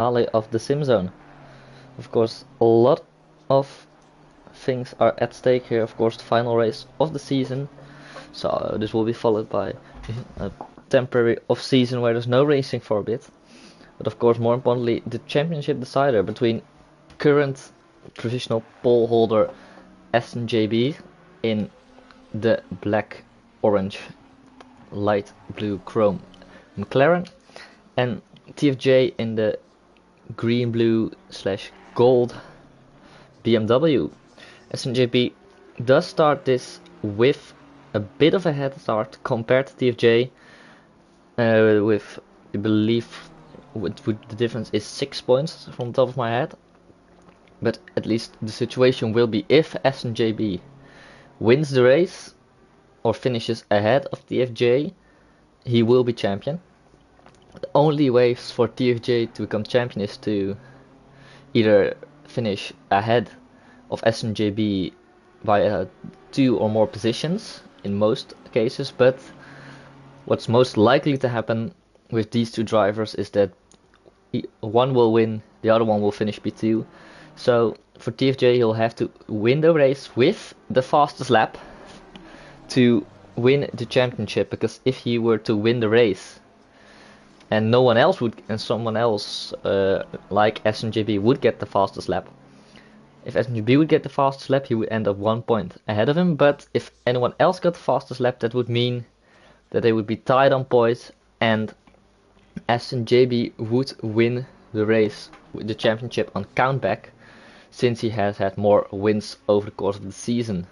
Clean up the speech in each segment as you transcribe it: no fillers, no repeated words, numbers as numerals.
finale of the SimZone. Of course, a lot of things are at stake here. Of course, the final race of the season. So this will be followed by a temporary off-season where there's no racing for a bit. But of course, more importantly, the championship decider between current provisional pole holder SNJB in the black, orange, light blue chrome McLaren and TFJ in the green blue slash gold BMW. SNJB does start this with a bit of a head start compared to TFJ, with I believe the difference is 6 points from the top of my head. But at least the situation will be if SNJB wins the race or finishes ahead of TFJ, he will be champion. The only ways for TFJ to become champion is to either finish ahead of SNJB by 2 or more positions in most cases, but what's most likely to happen with these two drivers is that one will win, the other one will finish P2. So for TFJ he'll have to win the race with the fastest lap to win the championship, because if he were to win the race and no one else would, and someone else like SNJB would get the fastest lap, if SNJB would get the fastest lap, he would end up 1 point ahead of him. But if anyone else got the fastest lap, that would mean that they would be tied on points, and SNJB would win the race with the championship on countback, since he has had more wins over the course of the season.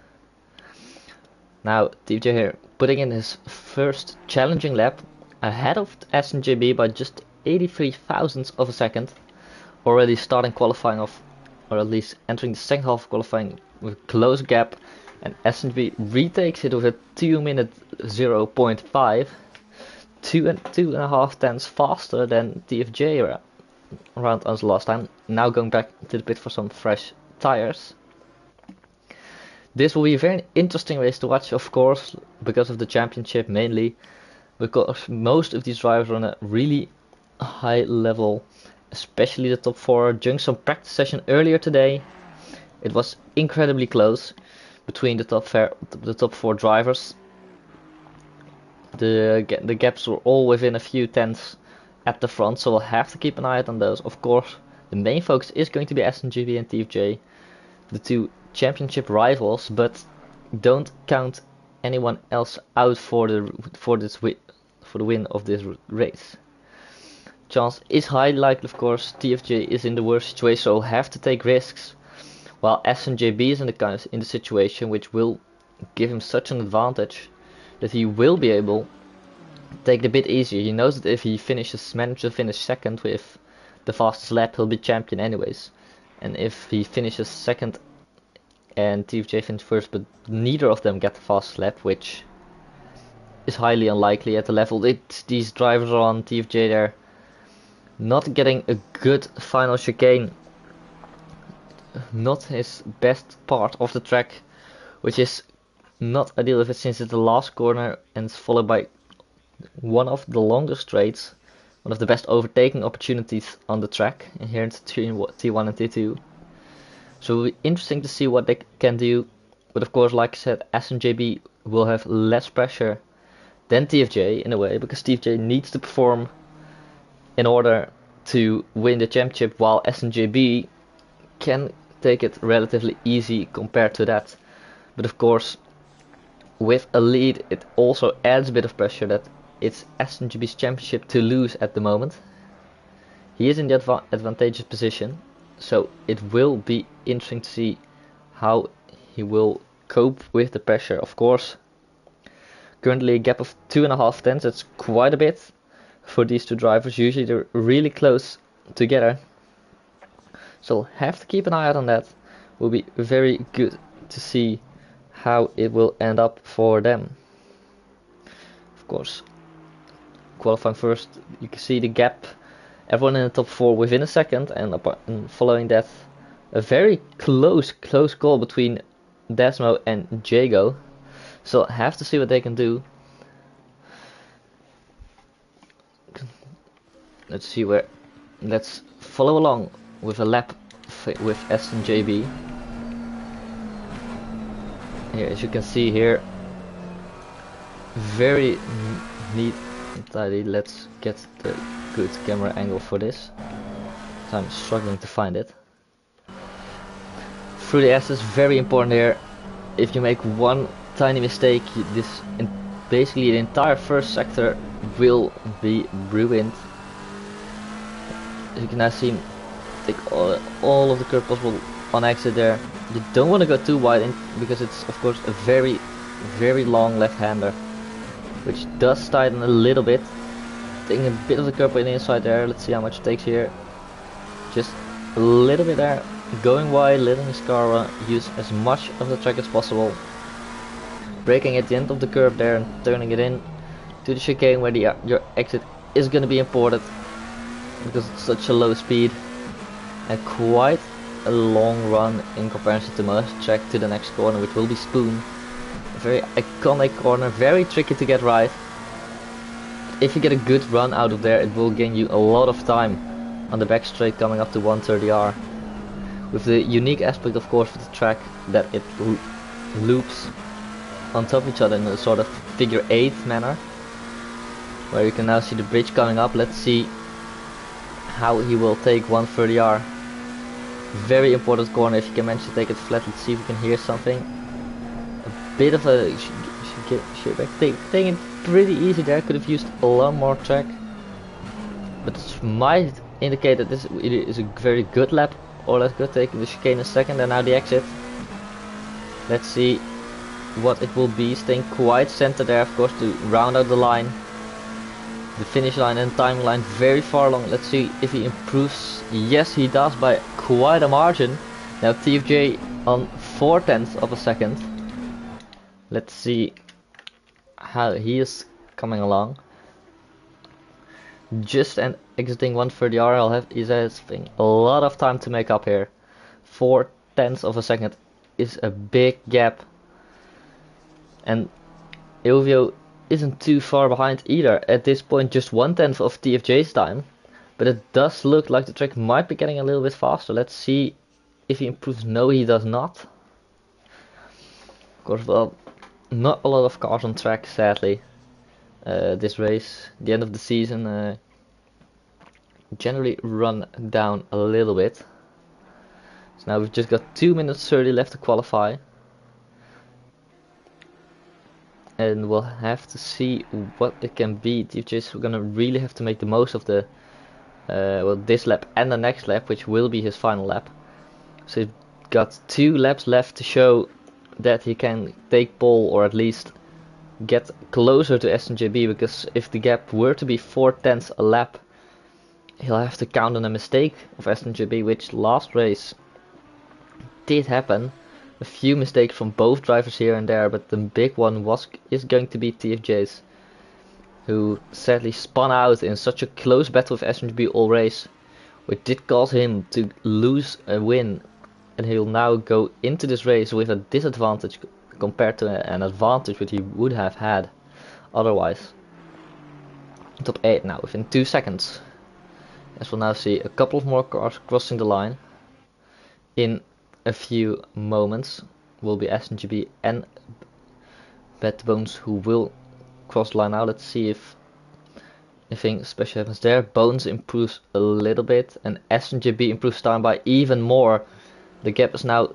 Now TFJ here putting in his first challenging lap ahead of SNJB by just 83 thousandths of a second, already starting qualifying off, or at least entering the second half of qualifying with a close gap, and SNJB retakes it with a 2 minute 0.5, 2.5 tenths faster than TFJ around us last time. Now going back to the pit for some fresh tires. This will be a very interesting race to watch, of course, because of the championship, mainly because most of these drivers are on a really high level, especially the top 4. During some practice session earlier today, it was incredibly close between the top 4 drivers. The gaps were all within a few tenths at the front, so we'll have to keep an eye out on those. Of course, the main focus is going to be SNJB and TFJ, the two championship rivals, but don't count anyone else out for the win of this race. Chance is highly likely, of course. TFJ is in the worst situation, so have to take risks, while SNJB is in the situation which will give him such an advantage that he will be able to take it a bit easier. He knows that if he manages to finish second with the fastest lap, he'll be champion anyways. And if he finishes second and TFJ finishes first, but neither of them get the fastest lap, which is highly unlikely at the level these drivers are on, TFJ, they're not getting a good final chicane. Not his best part of the track, which is not ideal if it, since it's the last corner and it's followed by one of the longest straights, one of the best overtaking opportunities on the track, and here it's T1 and T2. So it'll be interesting to see what they can do, but of course, like I said, SNJB will have less pressure than TFJ in a way, because TFJ needs to perform in order to win the championship, while SNJB can take it relatively easy compared to that. But of course, with a lead, it also adds a bit of pressure that it's SNJB's championship to lose at the moment. He is in the advantageous position, so it will be interesting to see how he will cope with the pressure. Of course, currently a gap of 2.5 tenths, that's quite a bit for these two drivers. Usually they're really close together, so have to keep an eye out on that. Will be very good to see how it will end up for them. Of course, qualifying first, you can see the gap, everyone in the top 4 within a second, and following that, a very close call between Desmo and Jago. So have to see what they can do. Let's follow along with a lap with SMJB. Here, as you can see here, very neat and tidy. Let's get the good camera angle for this. I'm struggling to find it. Through the S's, very important here. If you make one tiny mistake, basically the entire first sector will be ruined. As you can now see him take all of the curve possible on exit there. You don't want to go too wide because it's of course a very long left-hander, which does tighten a little bit. Taking a bit of the curve on the inside there. Let's see how much it takes here. Just a little bit there. Going wide, letting his car use as much of the track as possible. Braking at the end of the curve there and turning it in to the chicane where your exit is going to be important because it's such a low speed and quite a long run in comparison to most track to the next corner, which will be Spoon. A very iconic corner, very tricky to get right. If you get a good run out of there, it will gain you a lot of time on the back straight coming up to 130R. With the unique aspect of course of the track that it loops on top of each other in a sort of figure 8 manner, where you can now see the bridge coming up. Let's see how he will take 130R. Very important corner. If you can manage to take it flat, let's see if we can hear something. A bit of a taking it pretty easy there. Could have used a lot more track, but this might indicate that this is a very good lap. Or let's go take the chicane in a second and now the exit. Let's see what it will be. Staying quite centered there of course to round out the line. The finish line and timeline very far along. Let's see if he improves. Yes, he does by quite a margin. Now TFJ on 4/10 of a second. Let's see how he is coming along. Just exiting 130R, he's having a lot of time to make up here. 4/10 of a second is a big gap. And Ilvio isn't too far behind either. At this point just 1/10 of TFJ's time. But it does look like the track might be getting a little bit faster. Let's see if he improves. No, he does not. Of course, well, not a lot of cars on track sadly. This race, the end of the season, generally run down a little bit. So now we've just got 2 minutes 30 left to qualify. And we'll have to see what it can be. TFJ's gonna really have to make the most of the well, this lap and the next lap, which will be his final lap. So he's got 2 laps left to show that he can take pole or at least get closer to SMJB, because if the gap were to be 4/10 a lap, he'll have to count on a mistake of SMJB, which last race did happen. A few mistakes from both drivers here and there, but the big one is going to be TFJ's, who sadly spun out in such a close battle with SMJB all race, which did cause him to lose a win, and he'll now go into this race with a disadvantage compared to an advantage which he would have had otherwise. Top 8 now within 2 seconds. As we'll now see a couple of more cars crossing the line. In a few moments will be SMGB and Bad Bones who will cross the line now. Let's see if anything special happens there. Bones improves a little bit and SMGB improves time by even more. The gap is now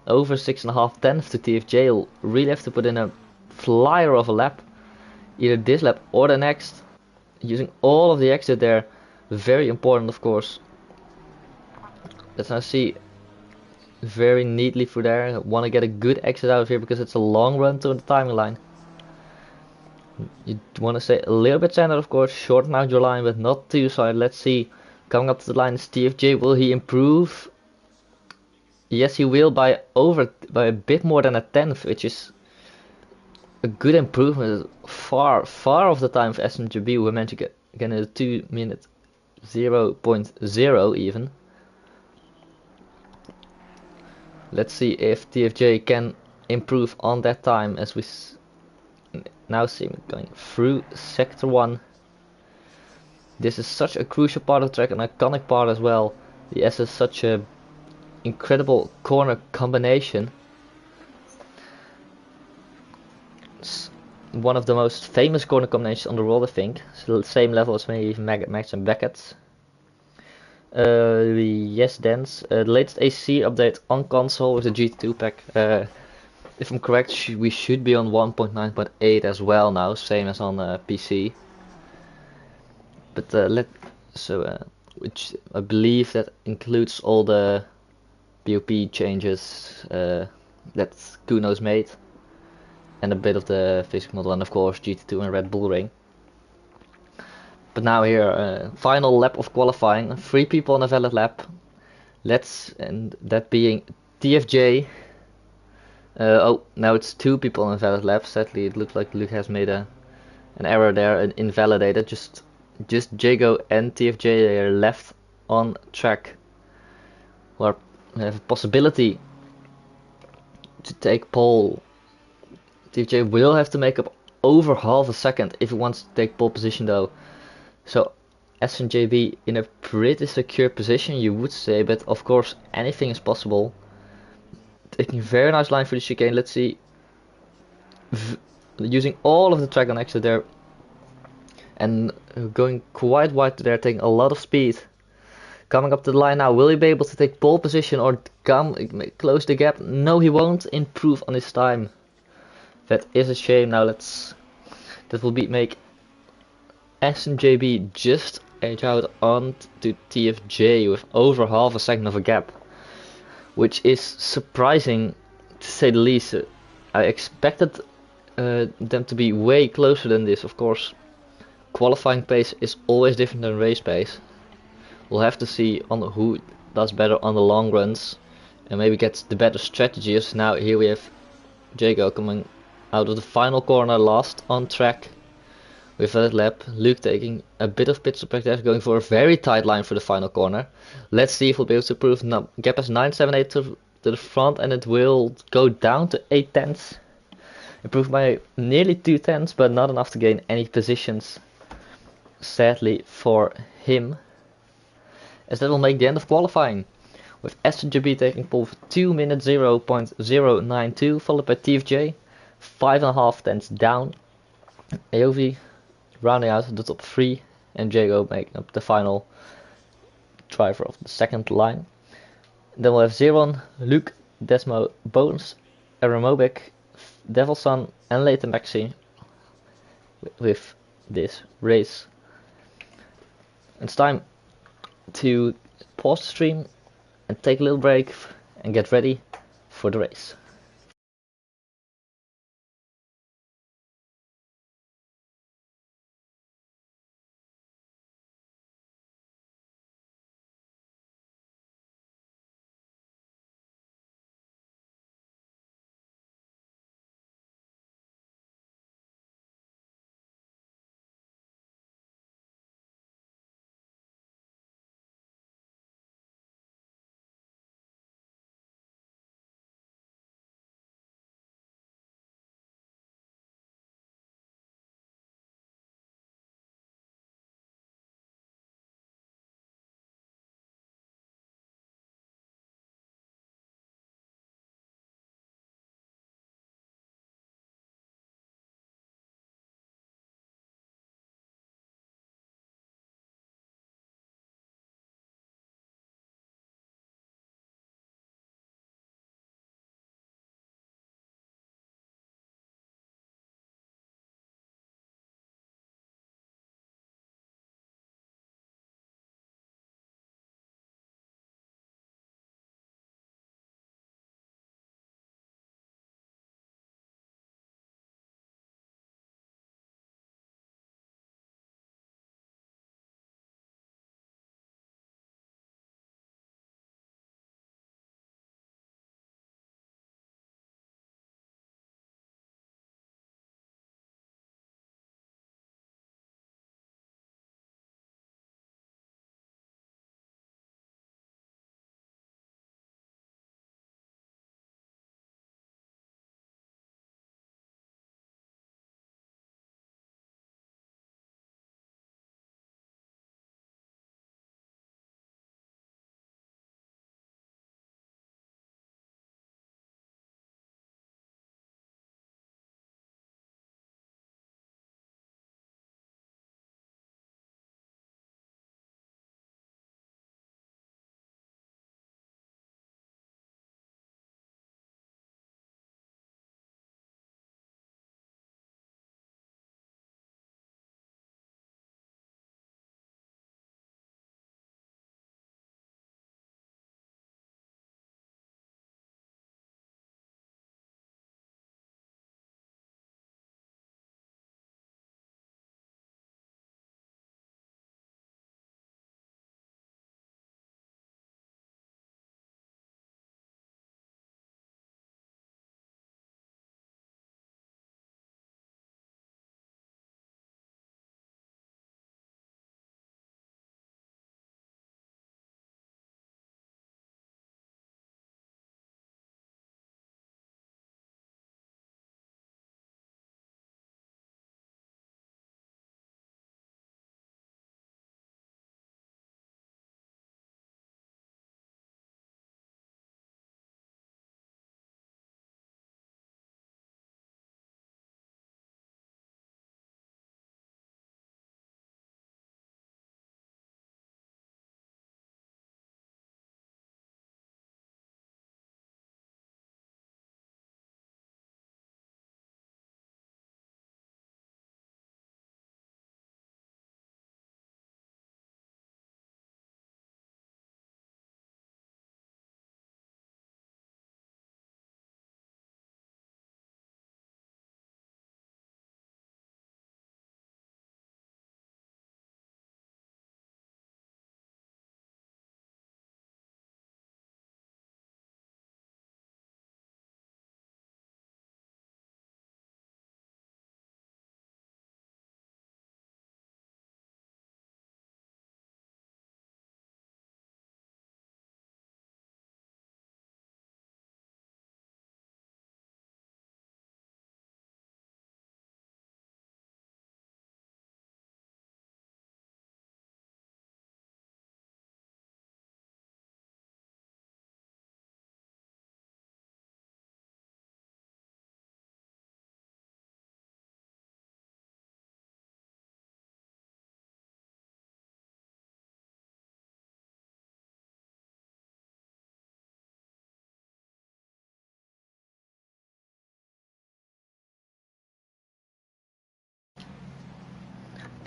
over 6.5 tenths to TFJ. He'll really have to put in a flyer of a lap, either this lap or the next, using all of the exit there. Very important of course. Let's now see very neatly through there. Want to get a good exit out of here because it's a long run to the timing line. You want to stay a little bit centered of course, shorten out your line but not too side. Let's see, coming up to the line is TFJ. Will he improve? Yes, he will by a bit more than a tenth, which is a good improvement. Far off the time of SMGB, who managed to get again a 2 minute 0.0 even. Let's see if TFJ can improve on that time, as we now see him going through sector 1. This is such a crucial part of the track, an iconic part as well. The S is such a incredible corner combination. It's one of the most famous corner combinations on the world, I think. It's the same level as maybe even Max and Beckett's. Yes, Dance. The latest AC update on console with the GT2 pack. If I'm correct, we should be on 1.9.8 as well now, same as on PC. But which I believe that includes all the BOP changes that Kuno's made, and a bit of the physics model, and of course GT2 and Red Bull Ring. But now here, final lap of qualifying, 3 people on a valid lap. And that being TFJ. Oh, now it's 2 people on a valid lap. Sadly, it looks like Luke has made an error there and invalidated. Just Jago and TFJ are left on track. We have a possibility to take pole. TFJ will have to make up over half a second if he wants to take pole position though. So SNJB in a pretty secure position, you would say, but of course anything is possible. Taking a very nice line for the chicane. Let's see. Using all of the track on exit there. And going quite wide there, taking a lot of speed. Coming up to the line now. Will he be able to take pole position or close the gap? No, he won't improve on his time. That is a shame. Now that will make SNJB just edge out onto TFJ with over half a second of a gap, which is surprising to say the least. I expected them to be way closer than this. Of course, qualifying pace is always different than race pace. We'll have to see on who does better on the long runs and maybe gets the better strategies. Now here we have Jago coming out of the final corner last on track with that lap. Luke taking a bit of pit stop back there, going for a very tight line for the final corner. Let's see if we'll be able to prove. Now gap is 9.78 to the front, and it will go down to 8 tenths. Improved by nearly 2 tenths, but not enough to gain any positions, sadly for him, as that will make the end of qualifying, with SGB taking pole for 2 minutes 0.092, followed by TFJ 5.5 tenths down, AOV rounding out the top 3, and Jago making up the final driver of the second line. Then we'll have Zeron, Luke, Desmo, Bones, Aramobic, Devilson and Leighton Maxi with this race. It's time to pause the stream and take a little break and get ready for the race.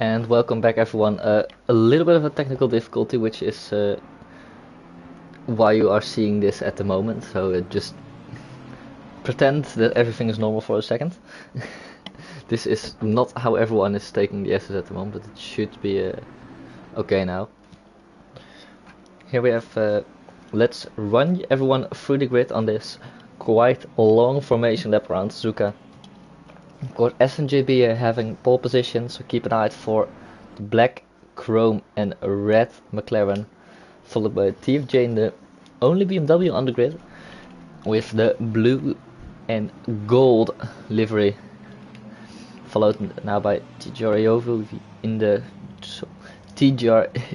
And welcome back everyone. A little bit of a technical difficulty, which is why you are seeing this at the moment, so just pretend that everything is normal for a second. This is not how everyone is taking the assets at the moment, but it should be okay now. Here we have, let's run everyone through the grid on this quite long formation lap around Suzuka. Of course, SMJB are having pole position, so keep an eye out for the black, chrome and red McLaren, followed by TFJ in the only BMW on the grid, with the blue and gold livery, followed now by TGR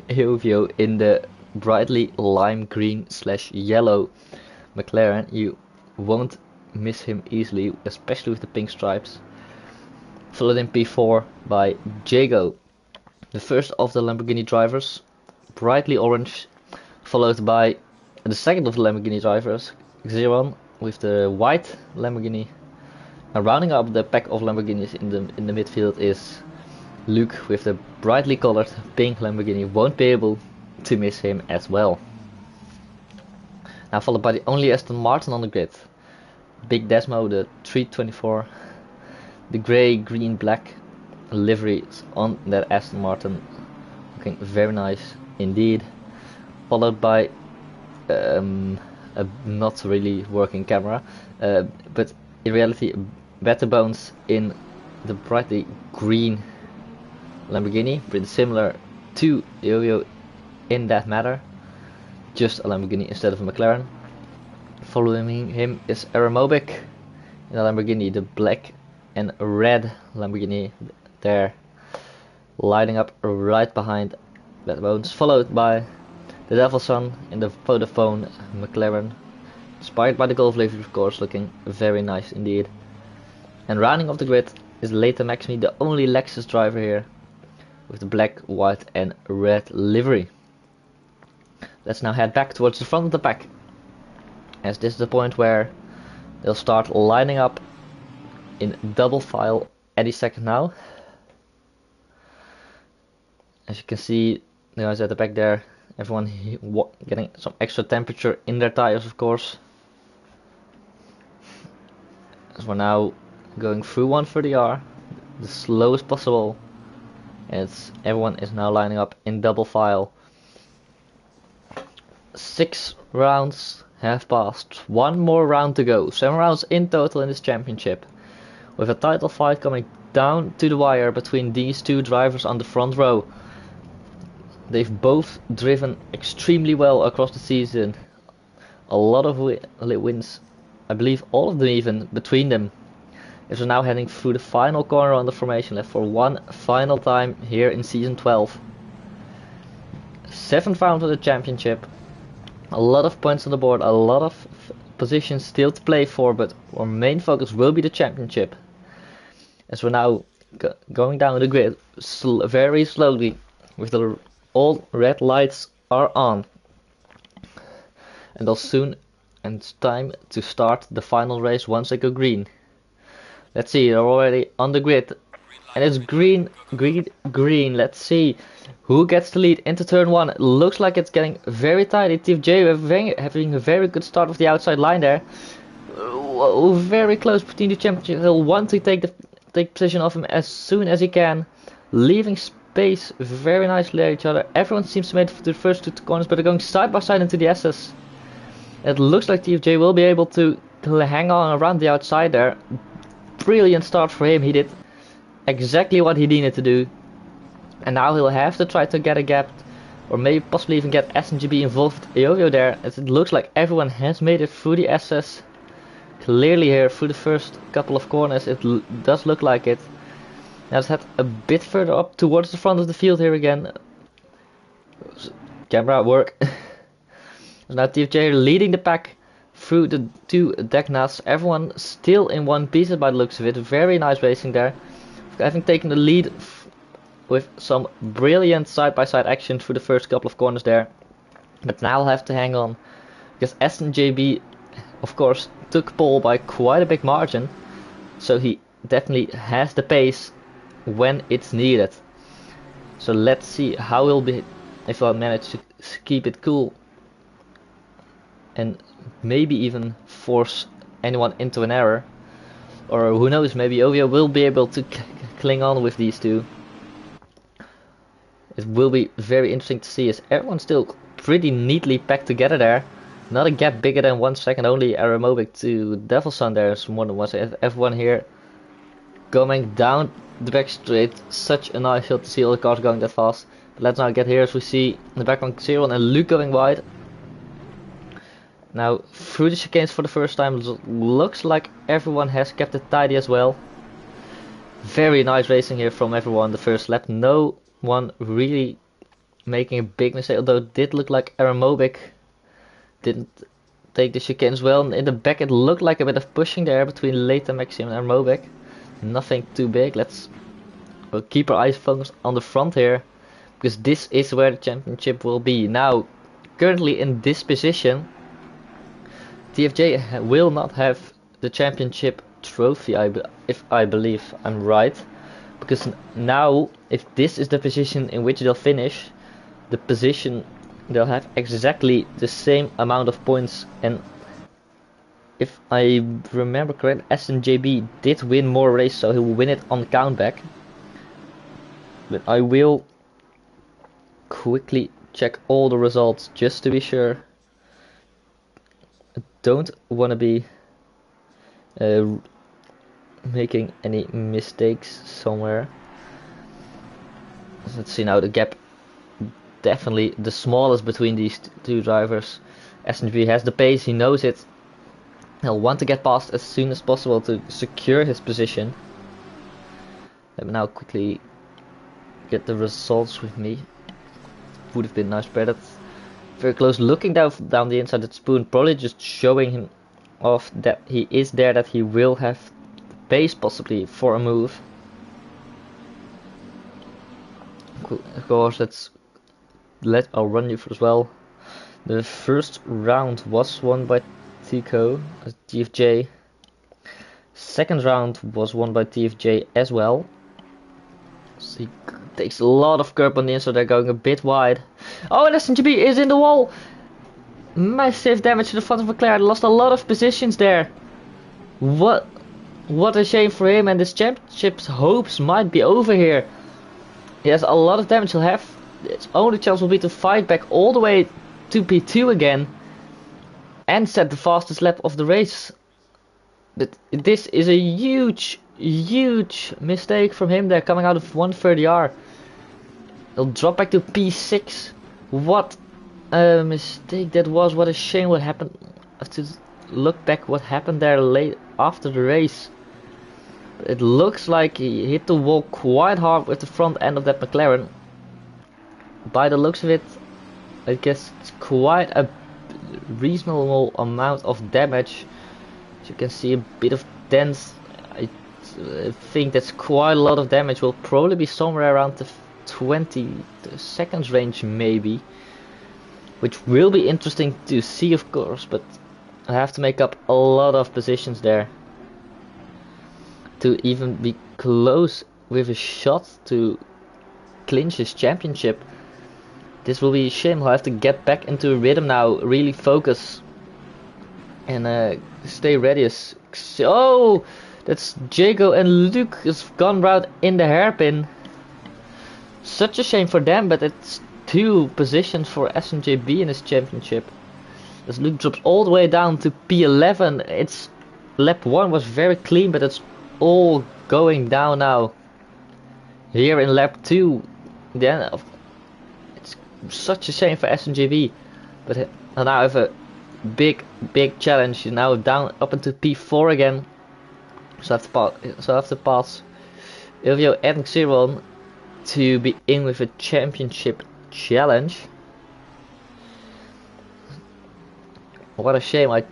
Eovio in the brightly lime green / yellow McLaren. You won't miss him easily, especially with the pink stripes. Followed in P4 by Jago, the first of the Lamborghini drivers, brightly orange, followed by the second of the Lamborghini drivers, Xeron, with the white Lamborghini. Now rounding up the pack of Lamborghinis in the midfield is Luke with the brightly colored pink Lamborghini. Won't be able to miss him as well. Now followed by the only Aston Martin on the grid, Big Desmo, the 324. The grey, green, black liveries on that Aston Martin, looking very nice indeed. Followed by a not really working camera, but in reality better bones in the brightly green Lamborghini, pretty similar to Eovio in that matter, just a Lamborghini instead of a McLaren. Following him is Aeromobic in a Lamborghini, the black and red Lamborghini there, lighting up right behind that bones, followed by the Devil's Son in the Vodafone McLaren, inspired by the Golf livery of course, looking very nice indeed. And rounding off the grid is Leta Maximi, the only Lexus driver here, with the black, white and red livery. Let's now head back towards the front of the pack, as this is the point where they'll start lining up in double file any second now. As you can see, the guys at the back there, everyone getting some extra temperature in their tires of course. As we're now going through 130R, the slowest possible, as everyone is now lining up in double file. 6 rounds have passed, 1 more round to go, 7 rounds in total in this championship, with a title fight coming down to the wire between these two drivers on the front row. They've both driven extremely well across the season, a lot of wins, I believe all of them even between them. As we're now heading through the final corner on the formation left for one final time here in season 12. 7th round of the championship, a lot of points on the board, a lot of positions still to play for, but our main focus will be the championship. As we're now going down the grid very slowly, with the all red lights are on, and it's time to start the final race once they go green. Let's see, they're already on the grid, and it's green, green, green. Let's see who gets the lead into turn 1. It looks like it's getting very tight. TFJ having a very good start of the outside line there. Very close between the championship. He'll want to take position off him as soon as he can, leaving space very nicely at each other. Everyone seems to make it to the first 2 corners, but they're going side by side into the SS. It looks like TFJ will be able to hang on around the outside there. Brilliant start for him. He did exactly what he needed to do, and now he'll have to try to get a gap, or maybe possibly even get SMGB involved with Eovio there, as it looks like everyone has made it through the SS clearly here through the first couple of corners. It does look like it. Now let's head a bit further up towards the front of the field here again. Camera work. Now TFJ leading the pack through the 2 Degnas. Everyone still in one piece by the looks of it. Very nice racing there, having taken the lead with some brilliant side-by-side action through the first couple of corners there. But now I'll have to hang on, because SMJB of course took pole by quite a big margin, so he definitely has the pace when it's needed. So let's see how we'll be if I manage to keep it cool and maybe even force anyone into an error. Or who knows, maybe Ovio will be able to cling on with these two. It will be very interesting to see as everyone's still pretty neatly packed together there. Not a gap bigger than 1 second, only Aeromobic to Devil's Son there is more than one second. Everyone here coming down the back straight. Such a nice shot to see all the cars going that fast. But let's now get here as we see in the background Zero and Luke going wide. Now through the chicanes for the first time, looks like everyone has kept it tidy as well. Very nice racing here from everyone the first lap. No one really making a big mistake, although it did look like Aeromobic didn't take the chicane as well. In the back it looked like a bit of pushing there between Late and Maxim and Aeromobic. Nothing too big. We'll keep our eyes focused on the front here, because this is where the championship will be. Now currently in this position TFJ will not have the championship trophy, if I believe I'm right, because now if this is the position in which they'll finish, the position they'll have exactly the same amount of points. And if I remember correct, SNJB did win more races, so he will win it on countback. But I will quickly check all the results just to be sure. I don't want to be making any mistakes somewhere. Let's see now, the gap definitely the smallest between these two drivers. SNV has the pace, he knows it. He'll want to get past as soon as possible to secure his position. Let me now quickly get the results with me. Would have been nice, but that's very close. Looking down the inside, that spoon probably just showing him off that he is there, that he will have pace possibly for a move. Of course, I'll run you through as well. The first round was won by Tico, TFJ. Second round was won by TFJ as well. So he takes a lot of curb on the inside, they're going a bit wide. Oh, and SNGB is in the wall! Massive damage to the front of McLaren, lost a lot of positions there. What a shame for him, and his championship's hopes might be over here. He has a lot of damage, he'll have, its only chance will be to fight back all the way to P2 again and set the fastest lap of the race. But this is a huge mistake from him there, coming out of 130R. He'll drop back to P6. What a mistake that was. What a shame what happened. I have to look back what happened there late after the race. It looks like he hit the wall quite hard with the front end of that McLaren. By the looks of it, I guess it's quite a reasonable amount of damage. As you can see, a bit of dents. I think that's quite a lot of damage. Will probably be somewhere around the 20 seconds range maybe, which will be interesting to see, of course, but I have to make up a lot of positions there to even be close with a shot to clinch his championship. This will be a shame. I'll have to get back into a rhythm now, really focus and stay ready. Oh, that's Jago and Luke has gone round in the hairpin. Such a shame for them, but it's 2 positions for SNJB in his championship. As Luke drops all the way down to P11, it's lap 1 was very clean, but it's all going down now. Here in lap 2, then it's such a shame for SNJB, but now I have a big challenge. Now down up into P4 again, so I have to pass Ilvio and Xiron to be in with a championship challenge. What a shame. I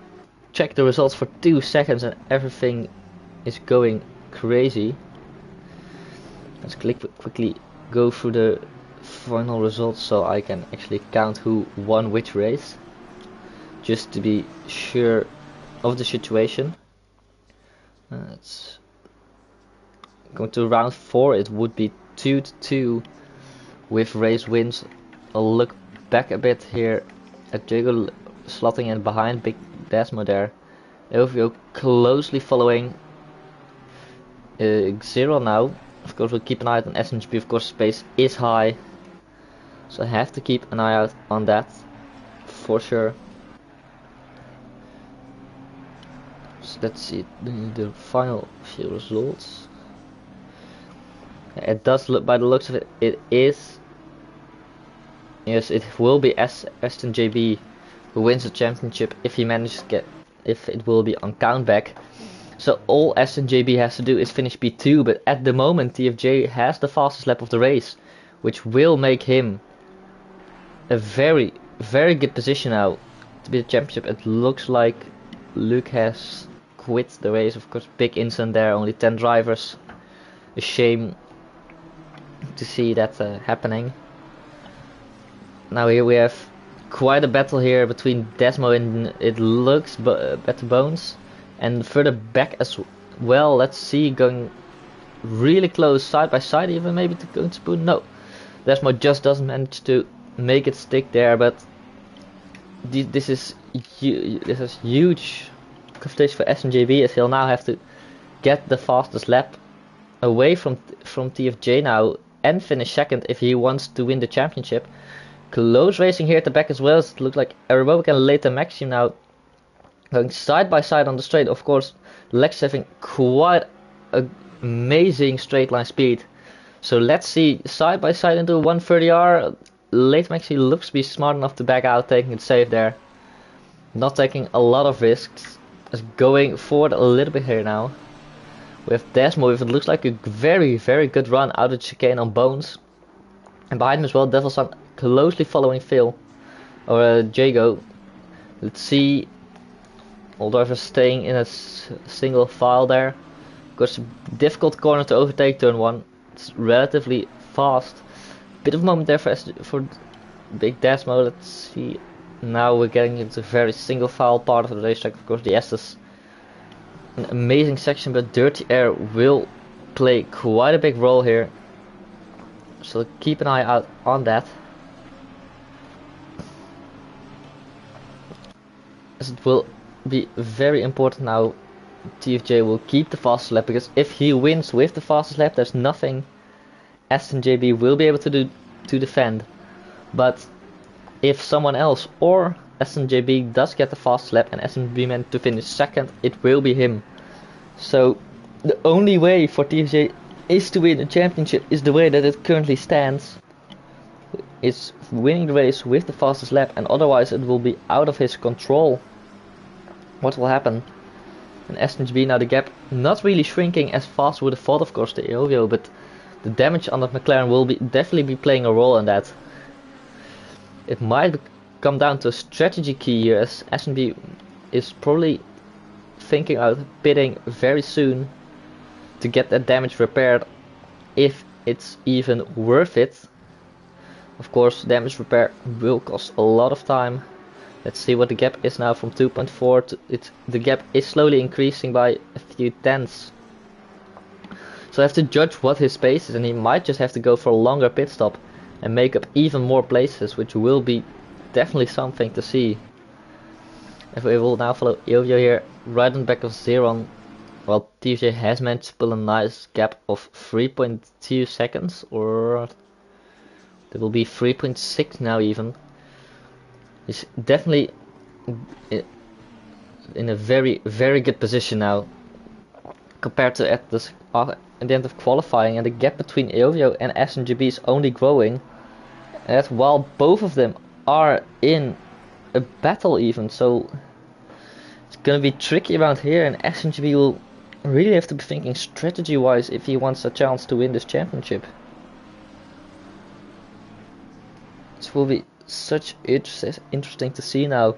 checked the results for 2 seconds and everything is going crazy. Let's quickly go through the final results so I can actually count who won which race, just to be sure of the situation. Let's go to round 4. It would be 2-2 with race wins. I'll look back a bit here at Jago slotting in behind Big Desmo there. Elvio closely following Zero now. Of course, we'll keep an eye out on SMGP. Of course, space is high, so I have to keep an eye out on that for sure. So let's see the final few results. It does look, by the looks of it, it is. Yes, it will be Aston JB who wins the championship if he manages to get, if it will be on countback. So all Aston JB has to do is finish P2, but at the moment TFJ has the fastest lap of the race, which will make him a very, very good position now to be the championship. It looks like Luke has quit the race. Of course, big incident there, only 10 drivers. A shame to see that happening. Now here we have quite a battle here between Desmo and it looks Better Bones, and further back as well. Let's see, going really close, side by side, even maybe to going to Spoon. No, Desmo just doesn't manage to make it stick there. But this is huge competition for SMJB, as he'll now have to get the fastest lap away from TFJ now and finish second if he wants to win the championship. Close racing here at the back as well. It looks like Aerobic and later Maxim now going side by side on the straight. Of course, Lex having quite an amazing straight line speed. So let's see, side by side into 130R. Late Maxi looks to be smart enough to back out, taking it safe there. Not taking a lot of risks. Just going forward a little bit here now. We have Desmo with it looks like a very, very good run out of chicane on Bones. And behind him as well, Devil's Son closely following Phil. Or Jago. Let's see. All drivers staying in a single file there. Of course, difficult corner to overtake turn 1. It's relatively fast. Bit of a moment there for Big Desmo. Let's see. Now we're getting into a very single file part of the racetrack. Of course, the Estes. An amazing section, but Dirty Air will play quite a big role here. So keep an eye out on that. As it will be very important now. TFJ will keep the fastest lap, because if he wins with the fastest lap, there's nothing Aston JB will be able to do to defend. But if someone else or Aston JB does get the fastest lap and Aston JB managed to finish second, it will be him. So the only way for TFJ is to win the championship is the way that it currently stands. It's winning the race with the fastest lap, and otherwise it will be out of his control what will happen. And Aston JB now, the gap not really shrinking as fast would have thought, of course, to Eovio, but the damage on the McLaren will definitely be playing a role in that. It might come down to a strategy key here, as Aston JB is probably thinking out pitting very soon to get that damage repaired, if it's even worth it. Of course, damage repair will cost a lot of time. Let's see what the gap is now from 2.4 to the gap is slowly increasing by a few tenths. So I have to judge what his pace is, and he might just have to go for a longer pit stop and make up even more places, which will be definitely something to see. If we will now follow Ilvio here, right on the back of Zeron. Well, TFJ has managed to pull a nice gap of 3.2 seconds, or there will be 3.6 now even. He's definitely in a very, very good position now compared to at the end of qualifying, and the gap between Eovio and SMGB is only growing. And that's while both of them are in a battle even, so it's gonna be tricky around here, and SMGB will really have to be thinking strategy wise if he wants a chance to win this championship. This will be such interesting to see now.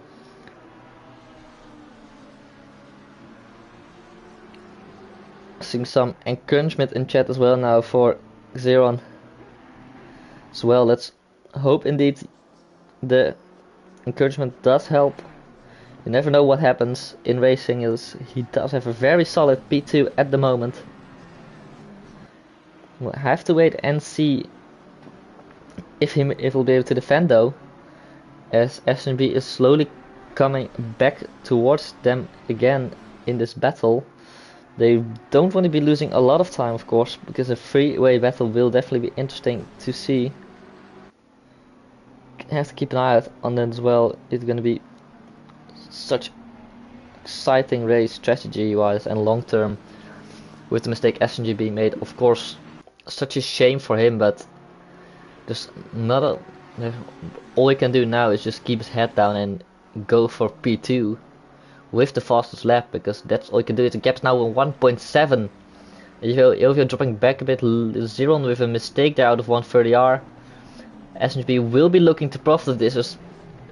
Seeing some encouragement in chat as well now for Zeron as well. Let's hope indeed the encouragement does help. You never know what happens in racing, as he does have a very solid P2 at the moment. We'll have to wait and see if he'll be able to defend though, as SMB is slowly coming back towards them again in this battle. They don't want to be losing a lot of time, of course, because a three-way battle will definitely be interesting to see. Have to keep an eye out on that as well. It's going to be such exciting race strategy-wise and long-term with the mistake SMGB made. Of course, such a shame for him, but there's not a... all he can do now is just keep his head down and go for P2 with the fastest lap, because that's all you can do. The gap's now on 1.7. If you're dropping back a bit, Zeron with a mistake there out of 130R. SMGB will be looking to profit of this, as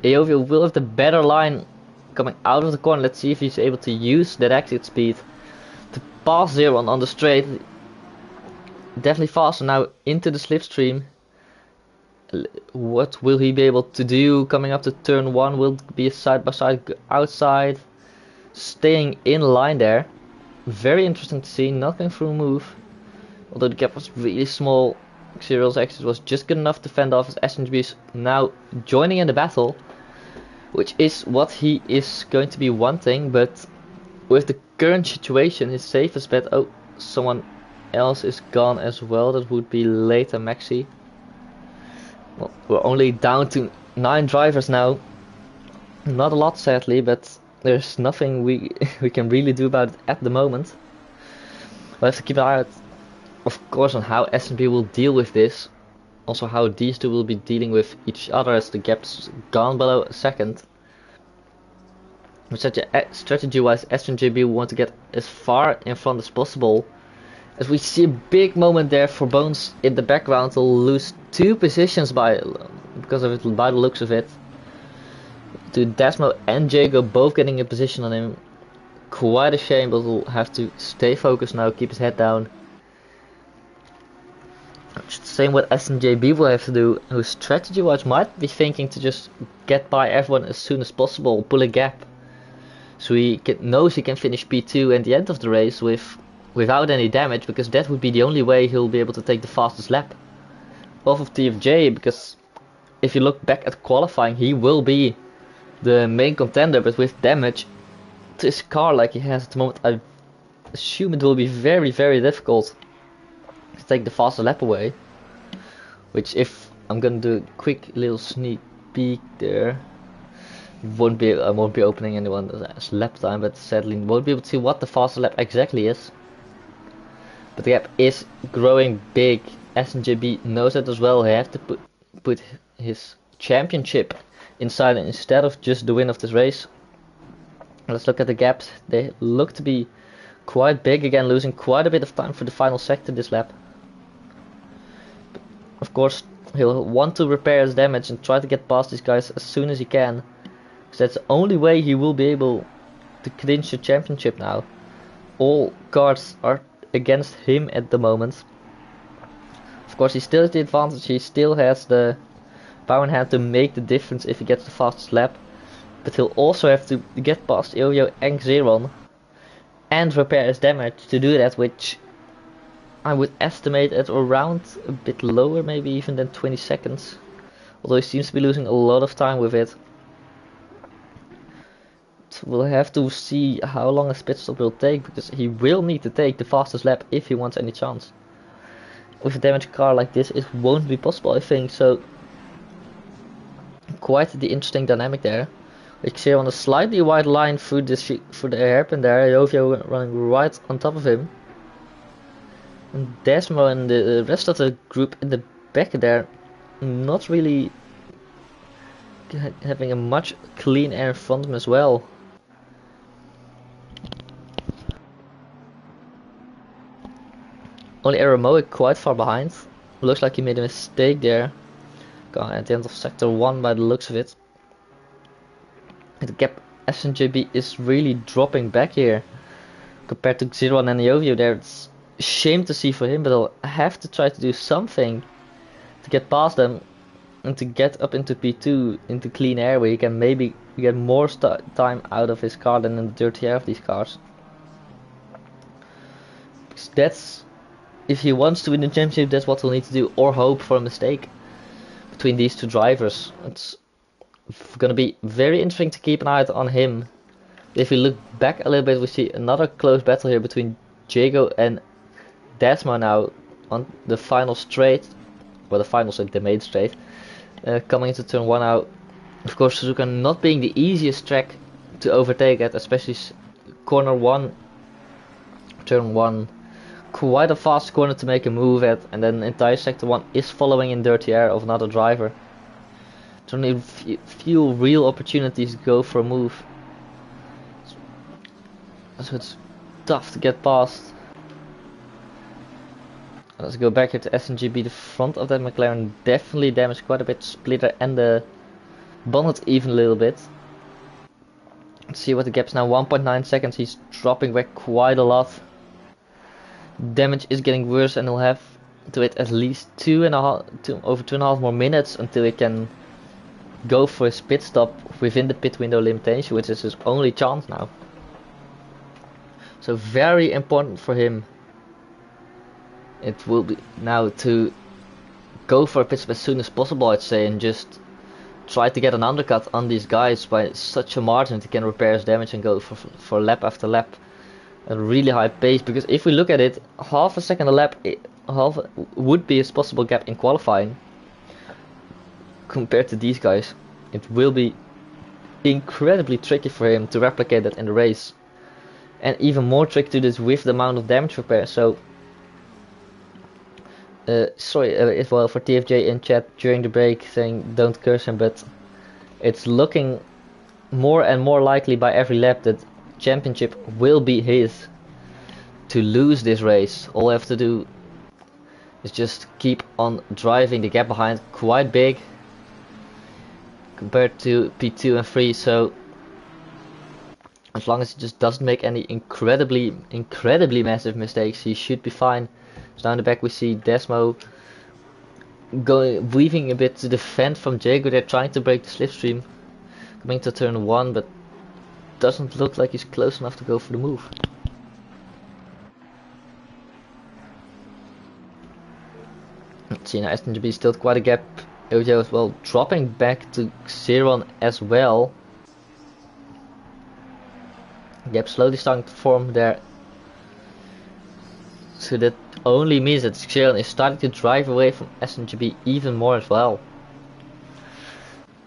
Eovio will have the better line coming out of the corner. Let's see if he's able to use that exit speed to pass Zeron on the straight. Definitely faster now into the slipstream. What will he be able to do coming up to turn 1? Will be a side by side outside, staying in line there. Very interesting to see, not going through a move. Although the gap was really small, Cyril's exit was just good enough to fend off as SMGB is now joining in the battle, which is what he is going to be wanting. But with the current situation, his safest bet... oh, someone else is gone as well. That would be later Maxi. Well, we're only down to 9 drivers now. Not a lot, sadly, but there's nothing we can really do about it at the moment. We'll have to keep an eye out, of course, on how S&P will deal with this. Also how these two will be dealing with each other as the gap's gone below a second. With such a strategy-wise, SNJB want to get as far in front as possible. As we see a big moment there for Bones in the background, he'll lose 2 positions because of it, by the looks of it. To Desmo and Jago both getting a position on him. Quite a shame, but he'll have to stay focused now, keep his head down. Same what SNJB will have to do, who strategy-wise might be thinking to just get by everyone as soon as possible, pull a gap. So he knows he can finish P2 at the end of the race without any damage, because that would be the only way he'll be able to take the fastest lap off of TFJ, because if you look back at qualifying, he will be the main contender, but with damage to his car like he has at the moment, I assume it will be very, very difficult to take the faster lap away. Which, if I'm gonna do a quick little sneak peek there, I won't be opening anyone's lap time, but sadly won't be able to see what the faster lap exactly is. But the gap is growing big. SNJB knows that as well. They have to put his championship inside instead of just the win of this race. Let's look at the gaps. They look to be quite big again, losing quite a bit of time for the final sector this lap. But of course, he'll want to repair his damage and try to get past these guys as soon as he can, because that's the only way he will be able to clinch the championship now. All cards are against him at the moment. Of course, he still has the advantage. He still has the power in hand to make the difference if he gets the fastest lap. But he'll also have to get past Ilyo and Xeron and repair his damage to do that, which I would estimate at around a bit lower, maybe even than 20 seconds. Although he seems to be losing a lot of time with it. So we'll have to see how long his pit stop will take, because he will need to take the fastest lap if he wants any chance. With a damaged car like this, it won't be possible, I think. So quite the interesting dynamic there. We can see on a slightly wide line through the hairpin there. Jovio running right on top of him. And Desmo and the rest of the group in the back there, not really having a much clean air in front of him as well. Only Aeromoic quite far behind. Looks like he made a mistake there. Gone at the end of sector 1 by the looks of it. The gap SNJB is really dropping back here compared to Xeron and Jovio there. It's a shame to see for him, but he'll have to try to do something to get past them and to get up into P2, into clean air, where he can maybe get more time out of his car than in the dirty air of these cars. Because that's, if he wants to win the championship, that's what he'll need to do, or hope for a mistake. But between these two drivers. It's gonna be very interesting to keep an eye on him. If we look back a little bit, we see another close battle here between Jago and Desmo now on the final straight, well, the final straight, the main straight, coming into turn 1 now. Of course, Suzuka not being the easiest track to overtake at, especially corner 1, turn 1, quite a fast corner to make a move at, and then entire sector 1 is following in dirty air of another driver. There's only few real opportunities to go for a move, so it's tough to get past. Let's go back here to SNGB. The front of that McLaren definitely damaged quite a bit, splitter and the bonnet even a little bit. Let's see what the gap's now, 1.9 seconds, he's dropping back quite a lot. Damage is getting worse and he'll have to wait at least over 2.5 more minutes until he can go for his pit stop within the pit window limitation, which is his only chance now. So very important for him. It will be now to go for a pit stop as soon as possible, I'd say, and just try to get an undercut on these guys by such a margin that he can repair his damage and go for lap after lap at a really high pace. Because if we look at it, half a second a lap would be his possible gap in qualifying. Compared to these guys, it will be incredibly tricky for him to replicate that in the race, and even more tricky to do this with the amount of damage repair. So sorry as well for TFJ in chat during the break saying don't curse him, but it's looking more and more likely by every lap that championship will be his to lose this race. All we have to do is just keep on driving. The gap behind quite big compared to P2 and 3, so as long as he just doesn't make any incredibly massive mistakes, he should be fine. So down the back we see Desmo weaving a bit to defend from Jago. They're trying to break the slipstream coming to turn 1, but doesn't look like he's close enough to go for the move. Let's see now, SNGB still quite a gap. Ojo as well dropping back to Xeron as well. Gap slowly starting to form there. So that only means that Xeron is starting to drive away from SNGB even more as well.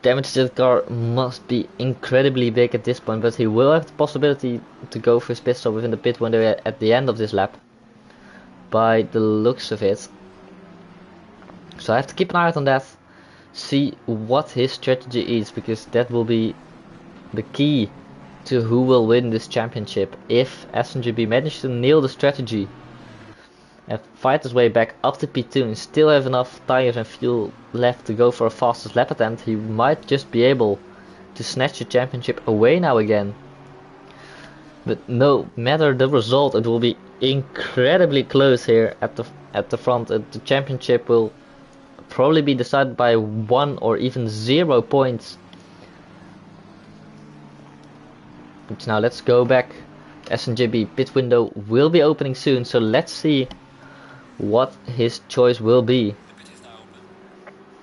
Damage to the car must be incredibly big at this point, but he will have the possibility to go for his pit stop within the pit window at the end of this lap, by the looks of it. So I have to keep an eye out on that, see what his strategy is, because that will be the key to who will win this championship. If SNGB manages to nail the strategy and fight his way back up to P2 and still have enough tires and fuel left to go for a fastest lap attempt, he might just be able to snatch the championship away now again. But no matter the result, it will be incredibly close here at the front. The championship will probably be decided by 1 or even 0 points. But now let's go back. SNGB pit window will be opening soon, so let's see what his choice will be.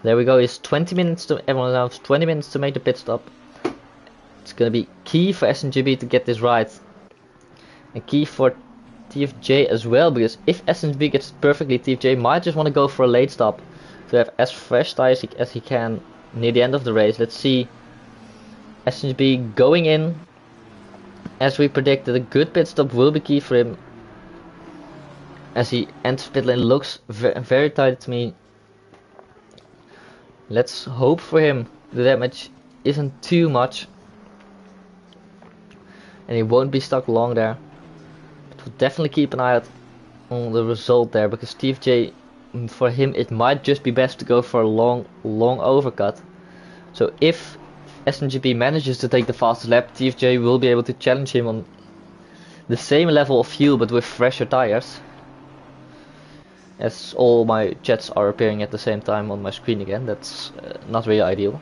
There we go. It's 20 minutes to everyone knows 20 minutes to make the pit stop. It's gonna be key for SNGB to get this right, and key for TFJ as well, because if SNGB gets it perfectly, TFJ might just want to go for a late stop to have as fresh tires as he can near the end of the race. Let's see. SNGB going in as we predicted. A good pit stop will be key for him as he enters pit lane. Looks very tight to me. Let's hope for him the damage isn't too much and he won't be stuck long there. But we'll definitely keep an eye out on the result there, because TFJ, for him it might just be best to go for a long overcut. So if SNGB manages to take the fastest lap, TFJ will be able to challenge him on the same level of fuel but with fresher tires. As all my chats are appearing at the same time on my screen again, that's not really ideal.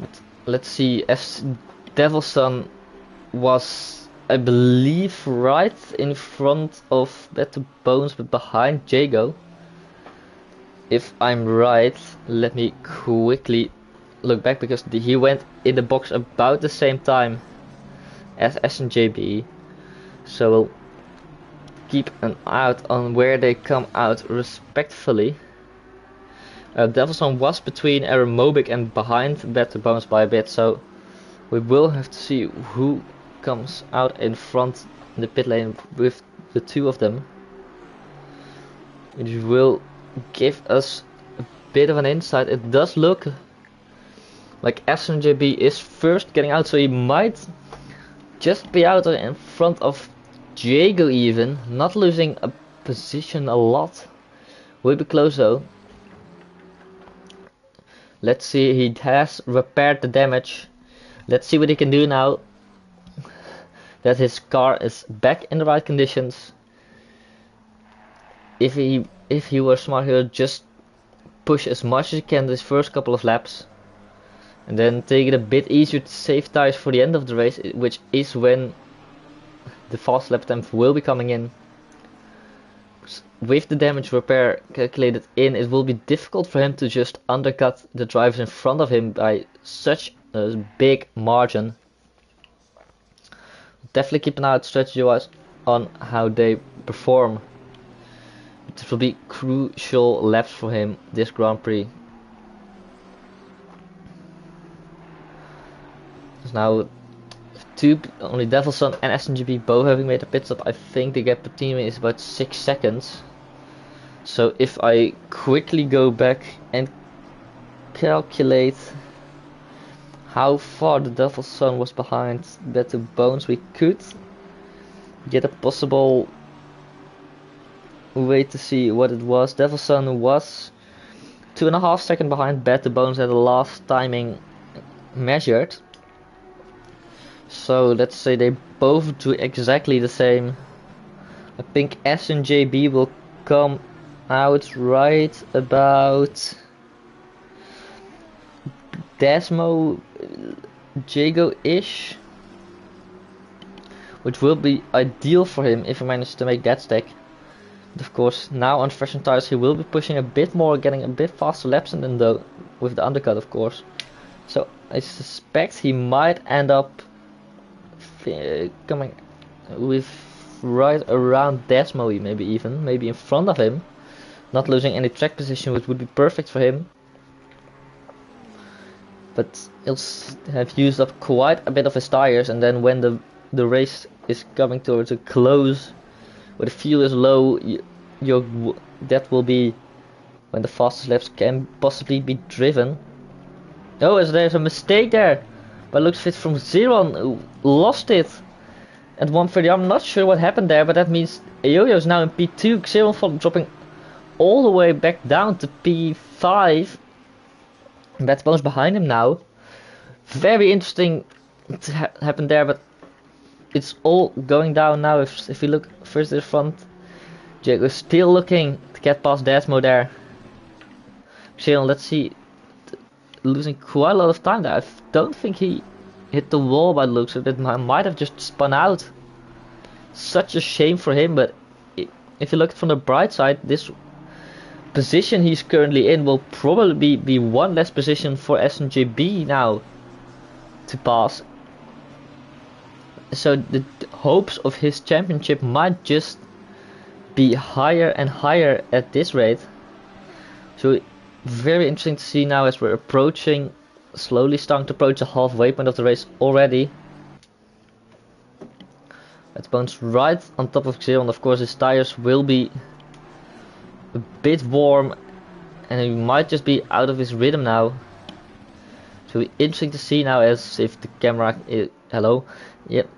But let's see, as Devilson was, I believe, right in front of Better Bones but behind Jago. if I'm right, let me quickly look back, because he went in the box about the same time as SNJB. So we'll keep an eye out on where they come out respectfully. Devilson was between Aeromobic and behind Better Bones by a bit, so we will have to see who comes out in front in the pit lane with the two of them. It will give us a bit of an insight. It does look like SNJB is first getting out, so he might just be out in front of Jago, even not losing a position a lot. Will be close though. Let's see, he has repaired the damage. Let's see what he can do now that his car is back in the right conditions. If he were smart, he would just push as much as he can this first couple of laps, and then take it a bit easier to save tires for the end of the race, which is when the fast lap time will be coming in. With the damage repair calculated in, it will be difficult for him to just undercut the drivers in front of him by such a big margin. Definitely keep an eye out strategy wise on how they perform. This will be crucial laps for him this Grand Prix. There's now only Devilson and SNGB both having made a pit stop. I think the gap between is about 6 seconds. So if I quickly go back and calculate how far the Devilson was behind Better Bones, we could get a possible way to see what it was. Devilson was 2.5 seconds behind Better Bones at the last timing measured. So let's say they both do exactly the same. I think S and JB will come out right about Desmo Jago-ish, which will be ideal for him if he manages to make that stack. But of course, now on fresh tires he will be pushing a bit more, getting a bit faster laps in them though, with the undercut of course. So I suspect he might end up coming with right around Desmo, maybe in front of him, not losing any track position, which would be perfect for him. But he'll have used up quite a bit of his tires, and then when the race is coming towards a close, where the fuel is low, that will be when the fastest laps can possibly be driven. Oh, there's a mistake there. But looks fit from Zeron, who lost it at 1:30. I'm not sure what happened there, but that means Ayoyo is now in P2. Zeron dropping all the way back down to P5. Better Bones behind him now. Very interesting to happen there, but it's all going down now. If you look first to the front, Jago is still looking to get past Desmo there. Zeron, let's see, losing quite a lot of time there. I don't think he hit the wall by the looks of it. Might have just spun out. Such a shame for him, but if you look from the bright side, this position he's currently in will probably be one less position for SNJB now to pass. So the hopes of his championship might just be higher and higher at this rate. So very interesting to see now as we're approaching, slowly starting to approach the halfway point of the race already. Better Bones right on top of Xeon. Of course his tires will be a bit warm and he might just be out of his rhythm now. So interesting to see now as if the camera is, hello, yep.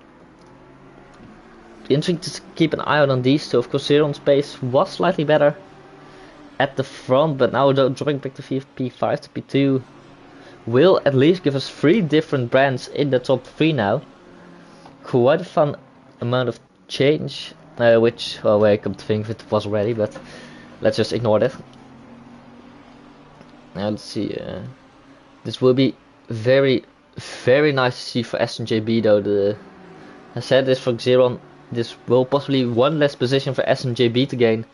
Interesting to keep an eye out on these two. Of course Xeon's pace was slightly better at the front, but now dropping back to P5 to P2 will at least give us 3 different brands in the top 3 now. Quite a fun amount of change, which, well, I come to think of it was already, but let's just ignore that. Now let's see, this will be very, very nice to see for SNJB though. I said this for Xeron, this will possibly one less position for SNJB to gain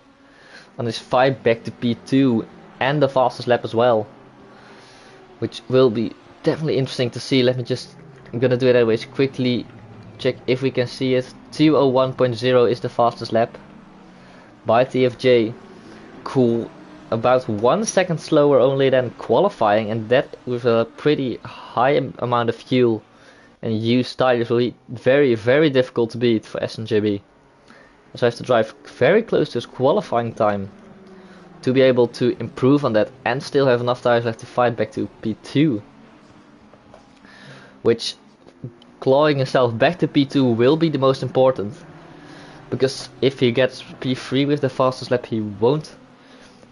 on his fight back to P2 and the fastest lap as well, which will be definitely interesting to see. I'm gonna do it anyways, quickly check if we can see it. 2:01.0 is the fastest lap by TFJ. Cool. About 1 second slower only than qualifying, and that with a pretty high amount of fuel and used tires will be very, very difficult to beat for SMJB. So I have to drive very close to his qualifying time to be able to improve on that and still have enough tires left to fight back to P2. Which, clawing himself back to P2 will be the most important. Because if he gets P3 with the fastest lap, he won't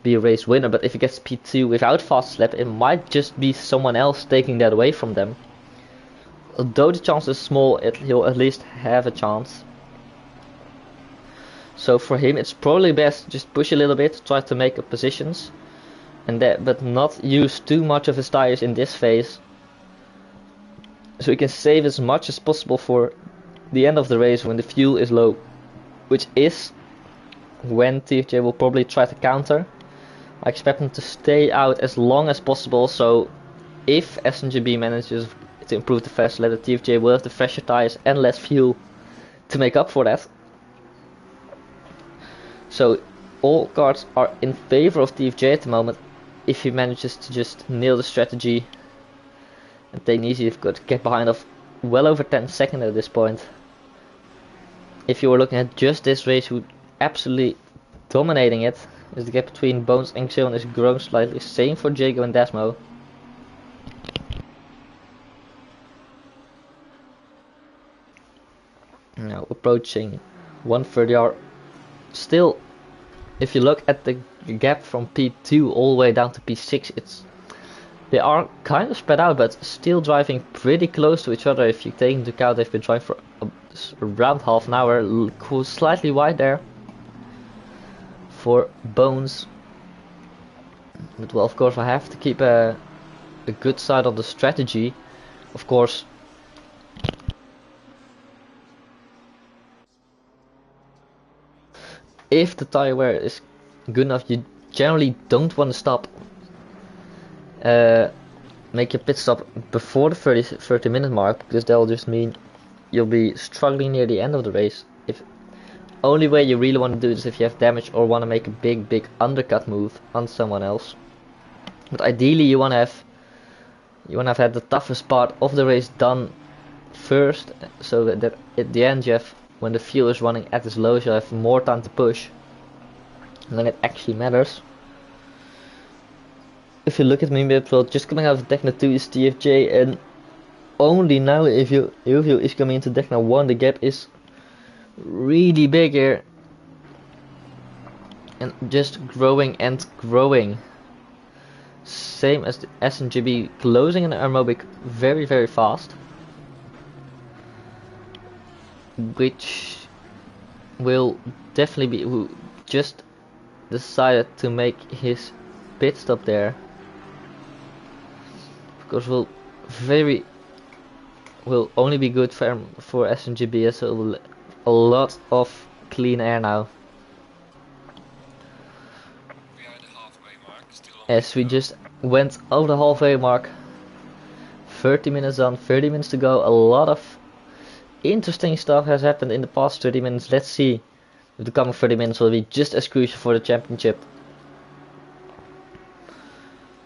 be a race winner. But if he gets P2 without fastest lap, it might just be someone else taking that away from them. Although the chance is small, he'll at least have a chance. So for him, it's probably best to just push a little bit, try to make up positions, but not use too much of his tires in this phase, so he can save as much as possible for the end of the race when the fuel is low, which is when TFJ will probably try to counter. I expect him to stay out as long as possible, so if SMGB manages to improve the fast lap, TFJ will have the fresher tires and less fuel to make up for that. So all cards are in favor of TFJ at the moment if he manages to just nail the strategy and take it easy. You've got to get behind of well over 10 seconds at this point. If you were looking at just this race, who absolutely dominating it, is the gap between Bones and Xeon is growing slightly. Same for Jago and Desmo. Now approaching 130R. Still, if you look at the gap from P2 all the way down to P6, they are kind of spread out, but still driving pretty close to each other. If you take into account they've been driving for around half an hour, slightly wide there for Bones. But well, of course, I have to keep a good side of the strategy. Of course, if the tire wear is good enough, you generally don't want to stop. Make your pit stop before the 30 minute mark, because that'll just mean you'll be struggling near the end of the race. If only way you really want to do this if you have damage or want to make a big undercut move on someone else. But ideally you want to have had the toughest part of the race done first, so that at the end you have, when the fuel is running at its lowest, you'll have more time to push, and then it actually matters. If you look at me, well, just coming out of Techno 2 is TFJ, and only now if you is coming into Techno 1, the gap is really big here, and just growing and growing. Same as the SMGB closing an aerobic very fast, which will definitely be who just decided to make his pit stop there. Of course, will only be good for SMGB, as a lot of clean air now. We are at the halfway mark, still on As we just went over the halfway mark, 30 minutes on, 30 minutes to go. A lot of interesting stuff has happened in the past 30 minutes. Let's see if the coming 30 minutes will be just as crucial for the championship.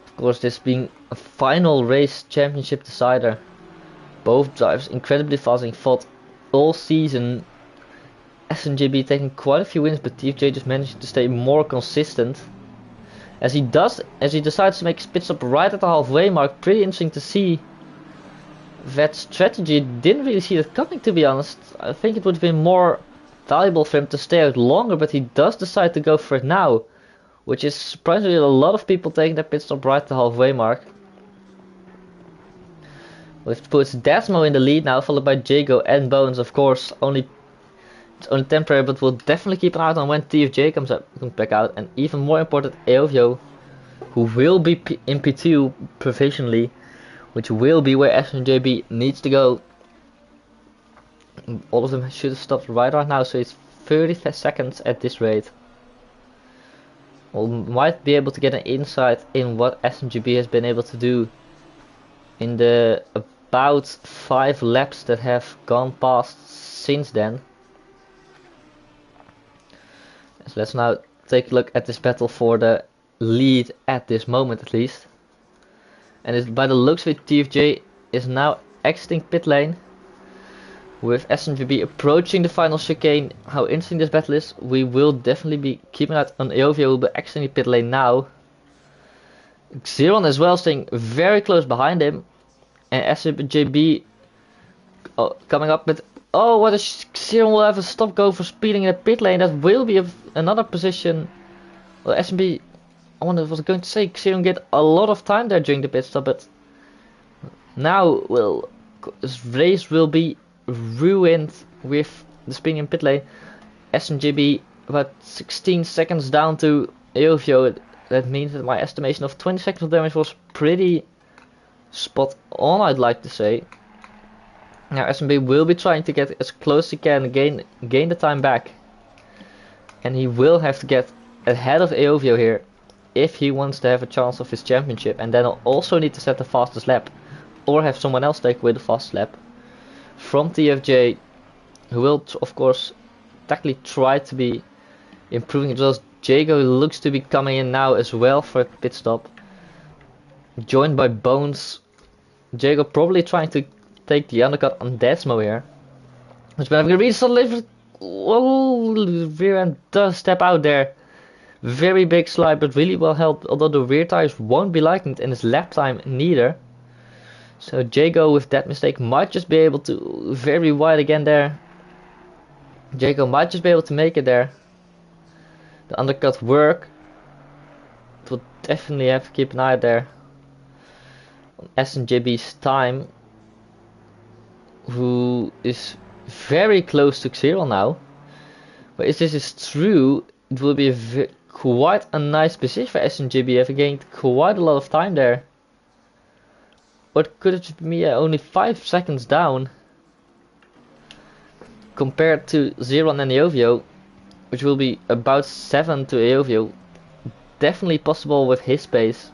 Of course, this being a final race championship decider. Both drivers incredibly fast and fought all season. SMGB taking quite a few wins, but TFJ just managed to stay more consistent. As he decides to make his pit stop right at the halfway mark. Pretty interesting to see that strategy. Didn't really see that coming, to be honest. I think it would have been more valuable for him to stay out longer, but he does decide to go for it now, which is surprisingly a lot of people taking their pit stop right at the halfway mark. Which puts Desmo in the lead now, followed by Jago and Bones. Of course, it's only temporary, but we'll definitely keep an eye on when TFJ comes back out, and even more important, Eovio, who will be in P2 provisionally, which will be where SMJB needs to go. All of them should have stopped right now, so it's 30 seconds at this rate. Well, might be able to get an insight in what SMGB has been able to do in the about 5 laps that have gone past since then. So let's now take a look at this battle for the lead at this moment at least. And by the looks of it, TFJ is now exiting pit lane. With SMGB approaching the final chicane, how interesting this battle is, we will definitely be keeping out on Eovio, who will be exiting pit lane now. Xeron as well staying very close behind him. And SMGB coming up with, oh, what a Xeron will have a stop go for speeding in the pit lane. That will be another position. Well, SMB, I was going to say, Xeron get a lot of time there during the pit stop, but now this race will be ruined with the speeding in pit lane. SMGB about 16 seconds down to Eovio. That means that my estimation of 20 seconds of damage was pretty spot on, I'd like to say. Now SMB will be trying to get as close as he can, gain the time back. And he will have to get ahead of Eovio here if he wants to have a chance of his championship. And then he'll also need to set the fastest lap, or have someone else take away the fastest lap from TFJ, who will of course technically try to be improving as well as Jago looks to be coming in now as well for a pit stop, joined by Bones. Jago probably trying to take the undercut on Desmo here, which been having a really solid rear end does step out there. Very big slide, but really well held, although the rear tires won't be liking it in his lap time neither. So Jago with that mistake might just be able to, very wide again there. Jago might just be able to make it there. The undercut work. It will definitely have to keep an eye there on SMGB's time, who is very close to Xeron now. But if this is true, it will be quite a nice position for SMGB, having gained quite a lot of time there. What could it be? Only 5 seconds down compared to Xeron and Eovio, which will be about 7 to Eovio. Definitely possible with his pace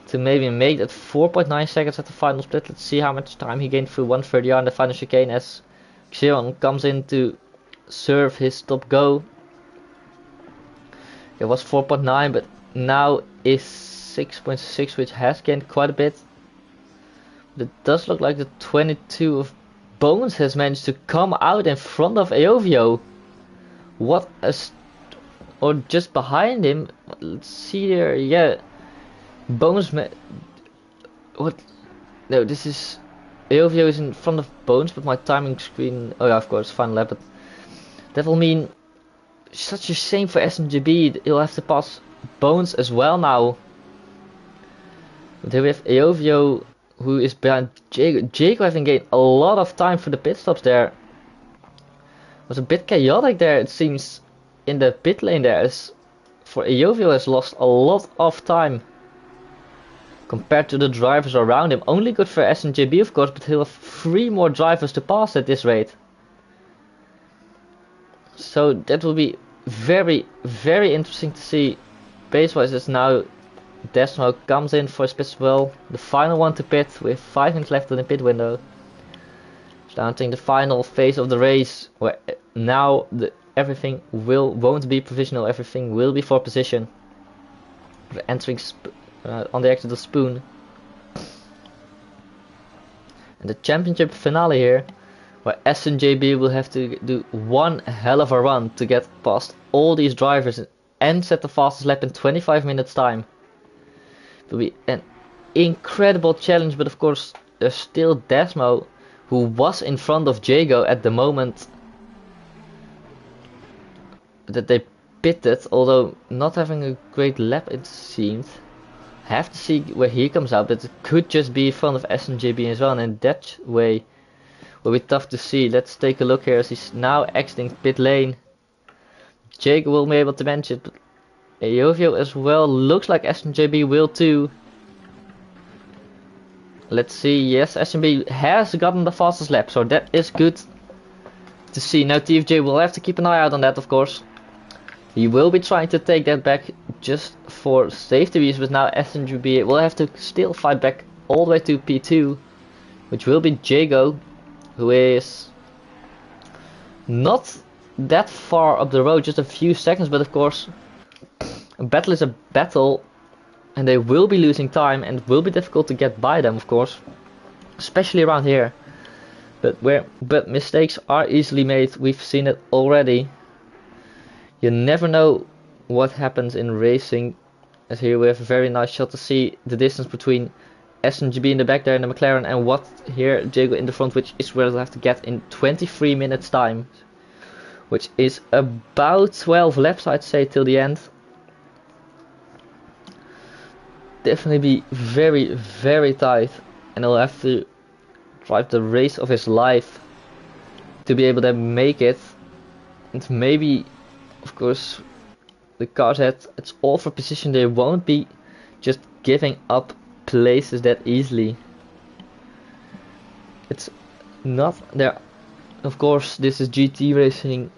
to maybe make that 4.9 seconds at the final split. Let's see how much time he gained through 130R in the final chicane as Xeron comes in to serve his top go. It was 4.9, but now is 6.6, which has gained quite a bit. But it does look like the 22 of Bones has managed to come out in front of Eovio. What a or just behind him. Let's see there. Yeah, Bones. What? No, this is Eovio is in front of Bones, but my timing screen. Oh yeah, of course, final lap. But that will mean such a shame for SMGB. He'll have to pass Bones as well now. But here we have Eovio, who is behind Jago. Jago having gained a lot of time for the pit stops there. It was a bit chaotic there, it seems, in the pit lane there, as for Eovio has lost a lot of time compared to the drivers around him. Only good for SMGB of course, but he'll have 3 more drivers to pass at this rate. So that will be very, very interesting to see. Pace wise, as now Desmo comes in for his pit as well. The final one to pit with 5 minutes left in the pit window. Starting the final phase of the race, where now everything won't be provisional. Everything will be for position. We're entering on the exit of Spoon. And the championship finale here, where SMGB will have to do one hell of a run to get past all these drivers and set the fastest lap in 25 minutes time. It will be an incredible challenge, but of course there's still Desmo, who was in front of Jago at the moment that they pitted, although not having a great lap it seemed. Have to see where he comes out, but it could just be in front of SMGB as well, and in that way will be tough to see. Let's take a look here as he's now exiting pit lane. Jago will be able to manage it, but Eovio as well. Looks like SMGB will too. Let's see. Yes, SMB has gotten the fastest lap, so that is good to see. Now TFJ will have to keep an eye out on that, of course. He will be trying to take that back just for safety reasons, but now SMGB will have to still fight back all the way to P2, which will be Jago, who is not that far up the road, just a few seconds, but of course a battle is a battle and they will be losing time and it will be difficult to get by them, of course, especially around here. But mistakes are easily made. We've seen it already. You never know what happens in racing. As here we have a very nice shot to see the distance between SMGB in the back there and the McLaren, and what here Jago in the front, which is where they'll have to get in 23 minutes time, which is about 12 laps, I'd say, till the end. Definitely be very, very tight, and he'll have to drive the race of his life to be able to make it. And maybe, of course, the cars it's all for position. They won't be just giving up places that easily. It's not there. Of course, this is GT racing,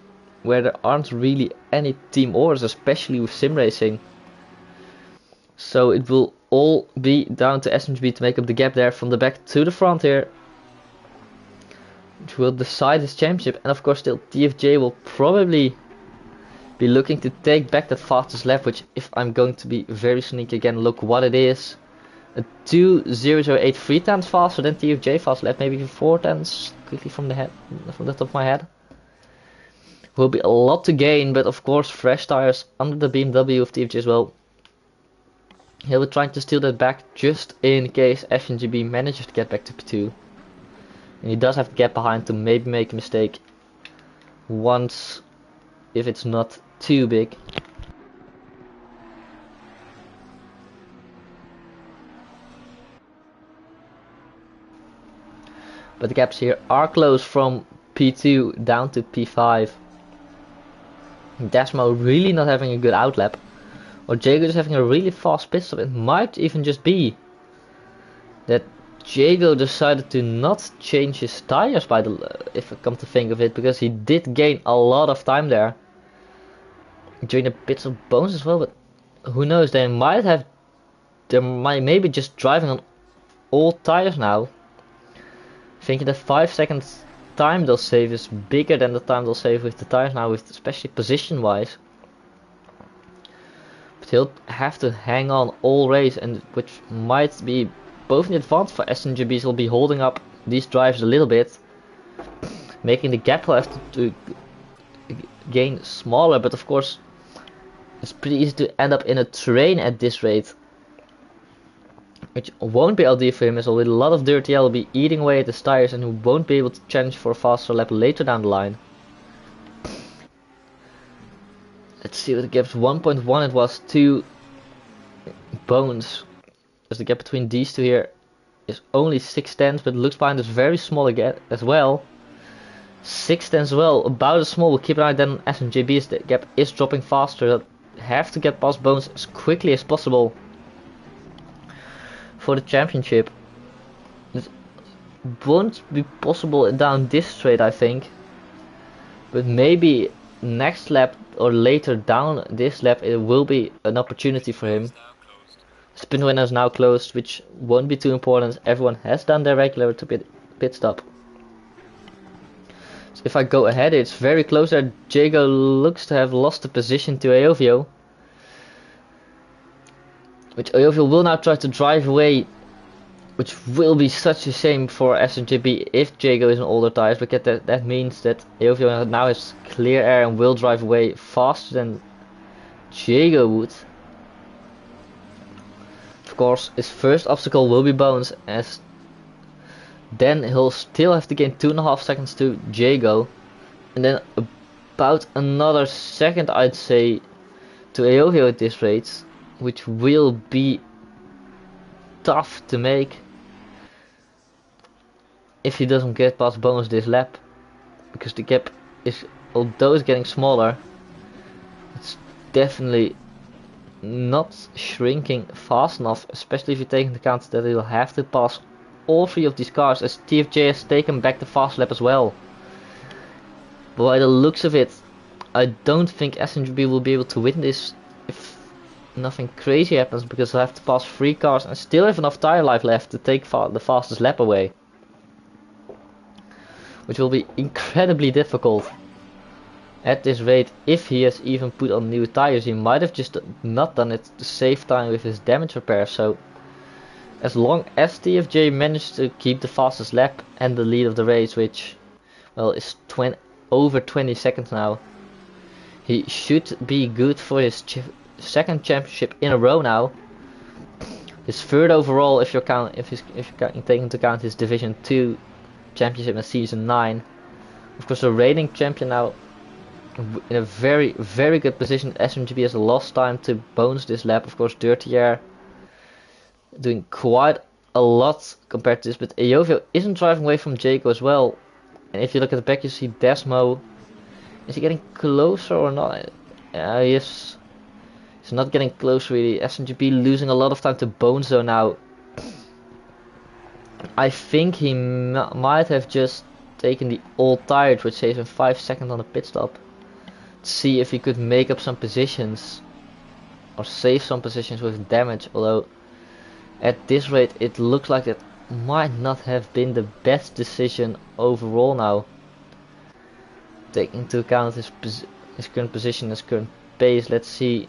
where there aren't really any team orders, especially with sim racing. So it will all be down to SMGB to make up the gap there from the back to the front here, which will decide his championship. And of course still TFJ will probably be looking to take back that fastest lap, which, if I'm going to be very sneaky again, look what it is. A 2:00.8, 3 times faster than TFJ fast lap, maybe 4 tenths quickly from the top of my head. Will be a lot to gain, but of course fresh tires under the BMW of TFJ as well. He'll be trying to steal that back just in case SMGB manages to get back to P2. And he does have to get behind to maybe make a mistake once, if it's not too big. But the gaps here are close from P2 down to P5. Desmo really not having a good outlap, or Jago is having a really fast pit stop. It might even just be that Jago decided to not change his tires if I come to think of it, because he did gain a lot of time there during the pit stop bonus as well. But who knows, they might maybe just driving on all tires now, thinking that 5 seconds time they'll save is bigger than the time they'll save with the tires now, with especially position wise. But he'll have to hang on all race, and which might be both in advance for SMGB. Will be holding up these drives a little bit, making the gap will have to gain smaller. But of course it's pretty easy to end up in a train at this rate, which won't be ideal for him, as a lot of dirty air will be eating away at his tires, and he won't be able to challenge for a faster lap later down the line. Let's see what the gap's 1.1. It was 2 bones, as the gap between these two here is only 6 tenths, but it looks behind is very small again as well. 6 tenths as well, about as small. We'll keep an eye then on SMGB's. The gap is dropping faster. They'll have to get past bones as quickly as possible for the championship. It won't be possible down this straight, I think, but maybe next lap or later down this lap it will be an opportunity for him. Spin window is now closed, which won't be too important. Everyone has done their regular to pit stop. So if I go ahead, it's very close there. Jago looks to have lost the position to Eovio, which Eovio will now try to drive away, which will be such a shame for SMGB if Jago is on older tires, because that means that Eovio now has clear air and will drive away faster than Jago would. Of course, his first obstacle will be bones, as then he'll still have to gain 2.5 seconds to Jago, and then about another second, I'd say, to Eovio at this rate, which will be tough to make if he doesn't get past bonus this lap, because the gap is, although it's getting smaller, it's definitely not shrinking fast enough, especially if you take into account that he'll have to pass all 3 of these cars, as TFJ has taken back the fast lap as well. But by the looks of it, I don't think SMGB will be able to win this if nothing crazy happens, because I have to pass 3 cars and still have enough tire life left to take the fastest lap away, which will be incredibly difficult. At this rate, if he has even put on new tires, he might have just not done it to save time with his damage repair. So as long as TFJ managed to keep the fastest lap and the lead of the race, which, well, is over 20 seconds now, he should be good for his second championship in a row now. His third overall, if you take into account his Division 2 championship in Season 9. Of course, the reigning champion now in a very, very good position. SMGB has lost time to Bones this lap. Of course, Dirty Air doing quite a lot compared to this, but Eovio isn't driving away from Jaco as well. And if you look at the back, you see Desmo. Is he getting closer or not? Yes. He's not getting close really. SMGB losing a lot of time to Bones though now. I think he might have just taken the old tires, which saves him 5 seconds on the pit stop. See if he could make up some positions or save some positions with damage, although at this rate it looks like it might not have been the best decision overall now, taking into account his current position, his current pace. Let's see,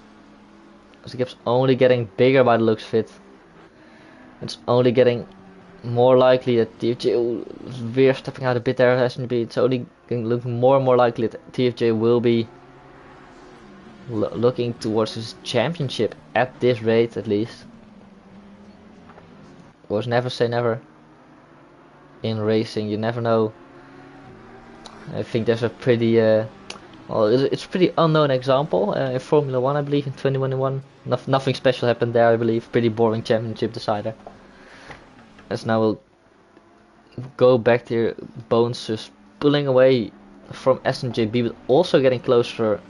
the gap's only getting bigger by the looks of it. It's only getting more likely that TFJ, we're stepping out a bit there, SMGB. It's only looking more and more likely that TFJ will be looking towards his championship at this rate, at least. Of course, never say never in racing, you never know. I think there's a pretty well, it's a pretty unknown example in Formula 1, I believe, in 2021. Nothing special happened there, I believe. Pretty boring championship decider. As now we'll go back to Bones just pulling away from SMJB, but also getting closer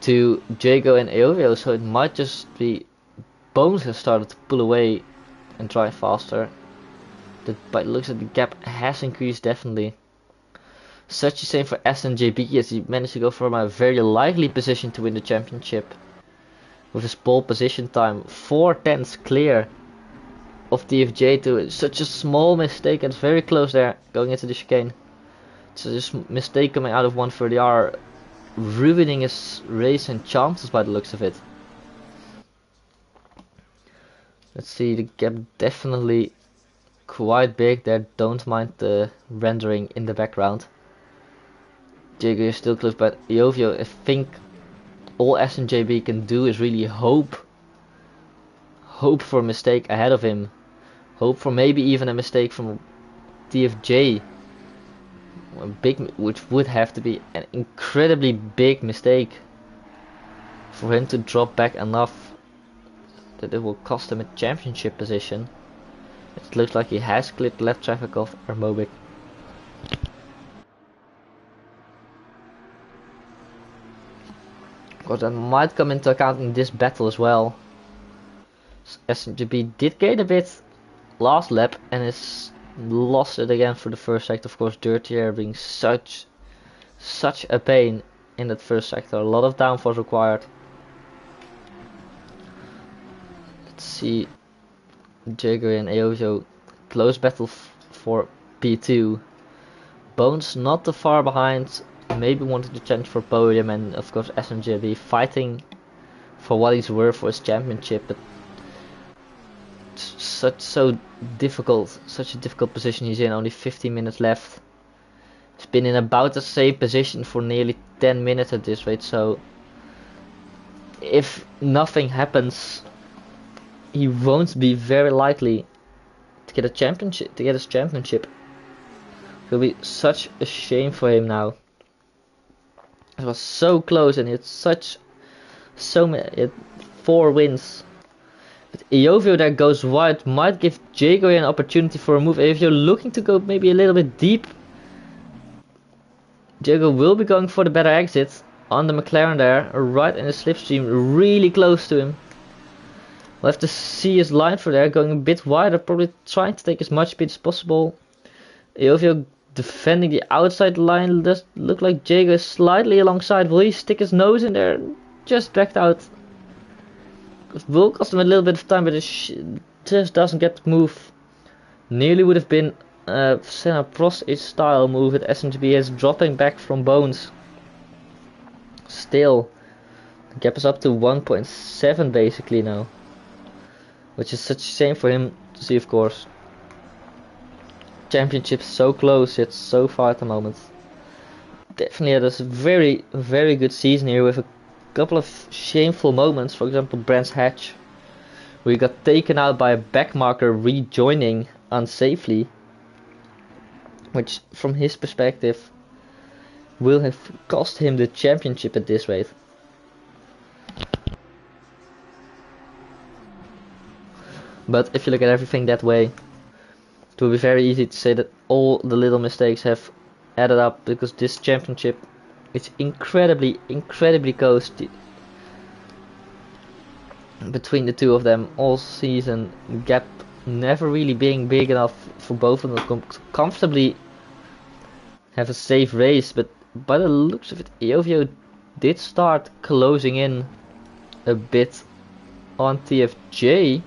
to Jago and Eovio, so it might just be Bones has started to pull away and drive faster. By the looks of the gap has increased definitely. Such the same for SMJB, as he managed to go from a very likely position to win the championship with his pole position time 4/10 clear of TFJ to such a small mistake. It's very close there going into the chicane. So this mistake coming out of 130R ruining his race and chances by the looks of it. Let's see, the gap definitely quite big there. Don't mind the rendering in the background. Jago is still close, but Eovio, I think all SMJB can do is really hope for a mistake ahead of him. Hope for maybe even a mistake from TFJ. Which would have to be an incredibly big mistake for him to drop back enough that it will cost him a championship position. It looks like he has cleared left traffic off Ermobic. Of course, that might come into account in this battle as well. SMGB did gain a bit last lap and is lost it again for the first sector. Of course, Dirty Air being such a pain in that first sector. A lot of downforce required. Let's see, Jago and Eovio, close battle for P2. Bones not too far behind, maybe wanting to challenge for podium, and of course SMJB fighting for what he's worth for his championship, but such a difficult position he's in. Only 15 minutes left. He's been in about the same position for nearly 10 minutes at this rate, so if nothing happens, he won't be very likely to get a championship, to get his championship. It will be such a shame for him now. It was so close, and it's so many 4 wins. But Eovio there goes wide, might give Jago an opportunity for a move. Eovio looking to go maybe a little bit deep. Jago will be going for the better exit on the McLaren there, right in the slipstream, really close to him. We'll have to see his line for there, going a bit wider, probably trying to take as much speed as possible. Eovio defending the outside line. Does look like Jago is slightly alongside. Will he stick his nose in there? Just backed out. Will cost him a little bit of time, but it just doesn't get the move. Nearly would have been a Senna Prost style move with SMGB is dropping back from Bones. Still, the gap is up to 1.7 basically now, which is such a shame for him to see, of course. Championship so close yet so far at the moment. Definitely had a very good season here with a couple of shameful moments. For example, Brands Hatch, where he got taken out by a backmarker rejoining unsafely, which from his perspective will have cost him the championship at this rate. But if you look at everything that way, it will be very easy to say that all the little mistakes have added up, because this championship is incredibly close between the two of them all season. Gap never really being big enough for both of them to comfortably have a safe race, but by the looks of it, Eovio did start closing in a bit on TFJ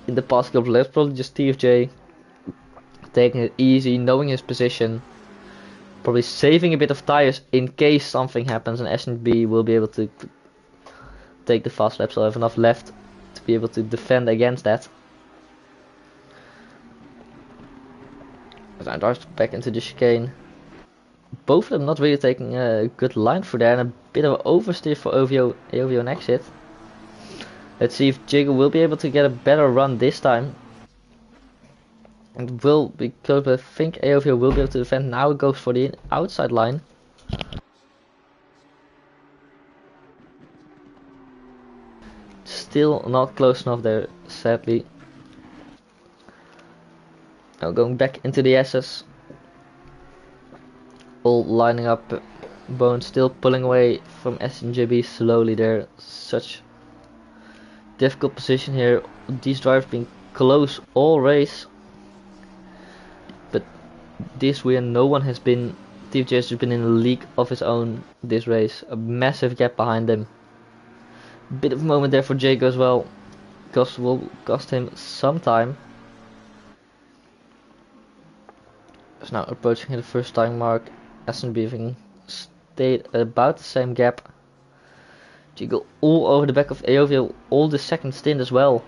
in the past couple of laps. Probably just TFJ taking it easy, knowing his position, probably saving a bit of tires in case something happens, and SNB will be able to take the fast laps. So have enough left to be able to defend against that. As I drive back into the chicane, both of them not really taking a good line through there, and a bit of an oversteer for Eovio on exit. Let's see if Jiggle will be able to get a better run this time. And will be close, but I think Eovio will be able to defend. Now it goes for the outside line. Still not close enough there, sadly. Now going back into the SS. All lining up. Bones still pulling away from SNJB slowly there. Such difficult position here. These drivers being close all race. But this way no one has been, TFJ has been in a league of his own this race. A massive gap behind them. Bit of a moment there for Jago as well. Because will cost him some time. Is now approaching the first time mark. SNB having stayed at about the same gap. Jago all over the back of Eovio all the second stint as well.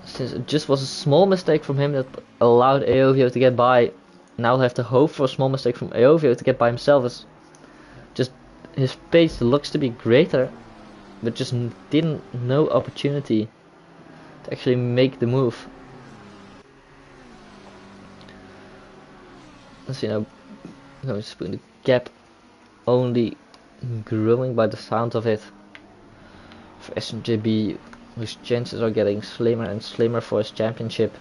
Since it just was a small mistake from him that allowed Eovio to get by. Now he'll have to hope for a small mistake from Eovio to get by himself. As just his pace looks to be greater, but just didn't no opportunity to actually make the move. Let's see now. No, the gap only growing by the sound of it for SMJB, whose chances are getting slimmer and slimmer for his championship.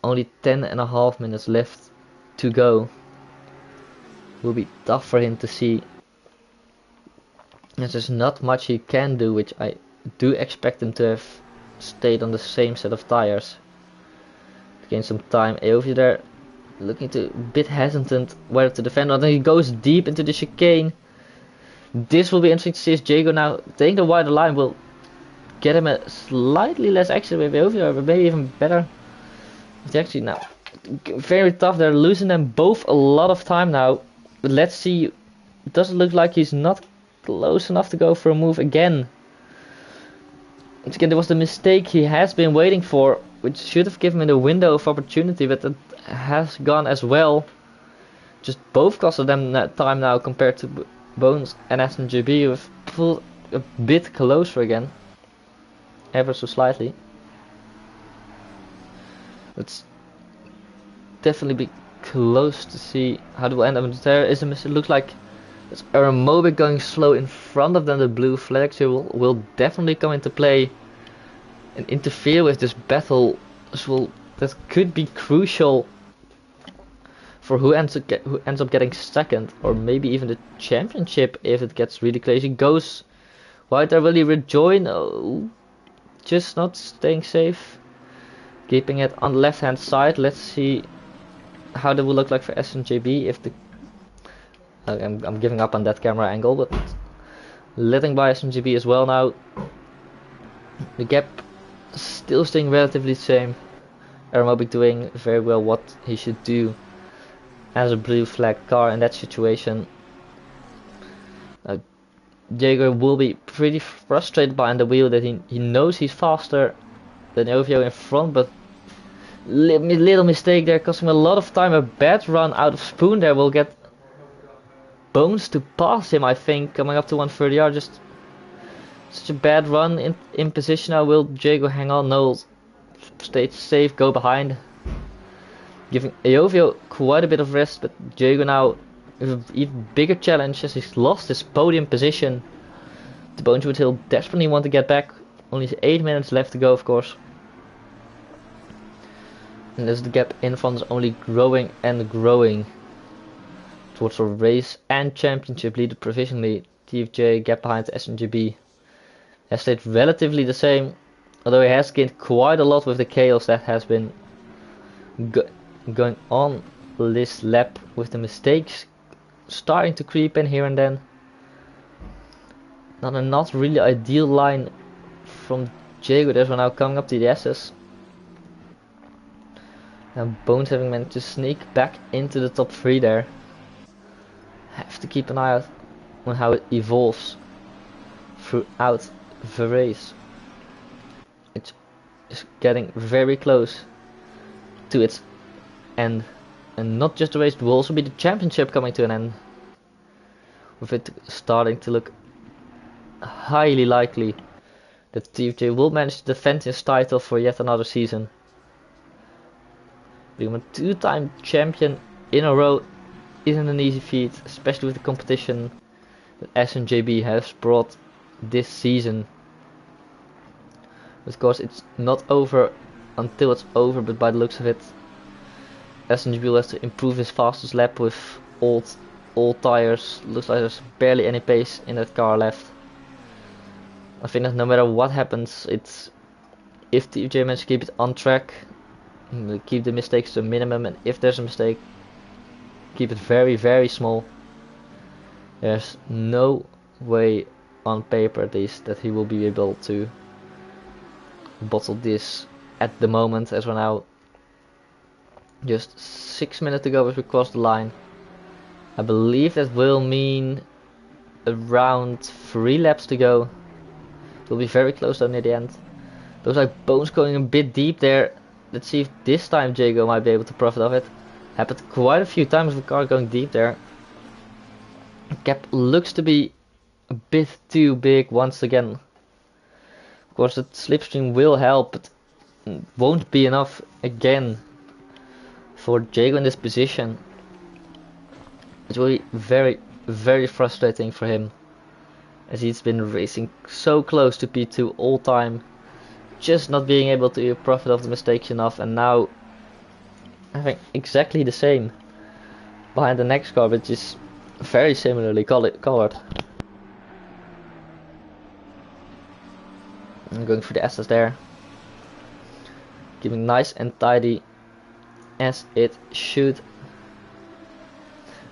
Only 10.5 minutes left to go. Will be tough for him to see, as there's not much he can do, which I do expect him to have stayed on the same set of tires to gain some time. Eovio there looking to a bit hesitant whether to defend, and then he goes deep into the chicane. This will be interesting to see as Jago now taking the wider line will get him a slightly less accident with Eovio, but maybe even better. It's actually now very tough. They're losing them both a lot of time now. But let's see. It doesn't look like he's not close enough to go for a move again. Once again, there was the mistake he has been waiting for, which should have given him a window of opportunity, but it has gone as well. Just both costed them that time now compared to Bones and SMGB, with pulled a bit closer again, ever so slightly. It's definitely be close to see how it will end up. There is a mistake. It looks like it's Aramobic going slow in front of them. The blue flags here will definitely come into play and interfere with this battle. That could be crucial for who ends up getting second, or maybe even the championship if it gets really crazy. Goes wide there, will he rejoin? Oh, just not staying safe. Keeping it on the left hand side. Let's see how that will look like for SMJB if the I'm giving up on that camera angle, but letting by SMGB as well now. The gap still staying relatively the same. Aeromobic doing very well what he should do as a blue flag car in that situation. Jaeger will be pretty frustrated behind the wheel that he knows he's faster than Ovio in front, but little mistake there, costing him a lot of time. A bad run out of Spoon there will get Bones to pass him, I think, coming up to 130R. Just such a bad run in position now. Will Jaeger hang on? No, stay safe, go behind. Giving Eovio quite a bit of rest, but Jaeger now with an even bigger challenge as he's lost his podium position. The Bones would he'll desperately want to get back. Only 8 minutes left to go, of course. And as the gap in front is only growing and growing towards a race and championship lead provisionally. TFJ gap behind SMGB has stayed relatively the same, although he has gained quite a lot with the chaos that has been going on this lap, with the mistakes starting to creep in here and then. Not really ideal line from Jaeger as we're now coming up to the S's. And Bones having managed to sneak back into the top 3 there. Have to keep an eye out on how it evolves throughout the race. It's getting very close to its end, and not just the race, it will also be the championship coming to an end, with it starting to look highly likely that TFJ will manage to defend his title for yet another season. Being a 2-time champion in a row isn't an easy feat, especially with the competition that SMJB has brought this season. Of course, it's not over until it's over, but by the looks of it, SMJB will have to improve his fastest lap with old tires. Looks like there's barely any pace in that car left. I think that no matter what happens, it's if TFJ manages to keep it on track, keep the mistakes to a minimum, and if there's a mistake, keep it very, very small. There's no way, on paper at least, that he will be able to bottle this at the moment, as we're now just 6 minutes to go as we cross the line. I believe that will mean around 3 laps to go. It will be very close though near the end. Looks like Bones going a bit deep there. Let's see if this time Jago might be able to profit of it. Happened quite a few times with the car going deep there. Gap looks to be a bit too big once again. Of course the slipstream will help, but won't be enough again for Jago in this position. It will be very, very frustrating for him, as he's been racing so close to P2 all time, just not being able to profit of the mistakes enough, and now having exactly the same behind the next car, which is very similarly colored. I'm going for the S's there, keeping nice and tidy as it should.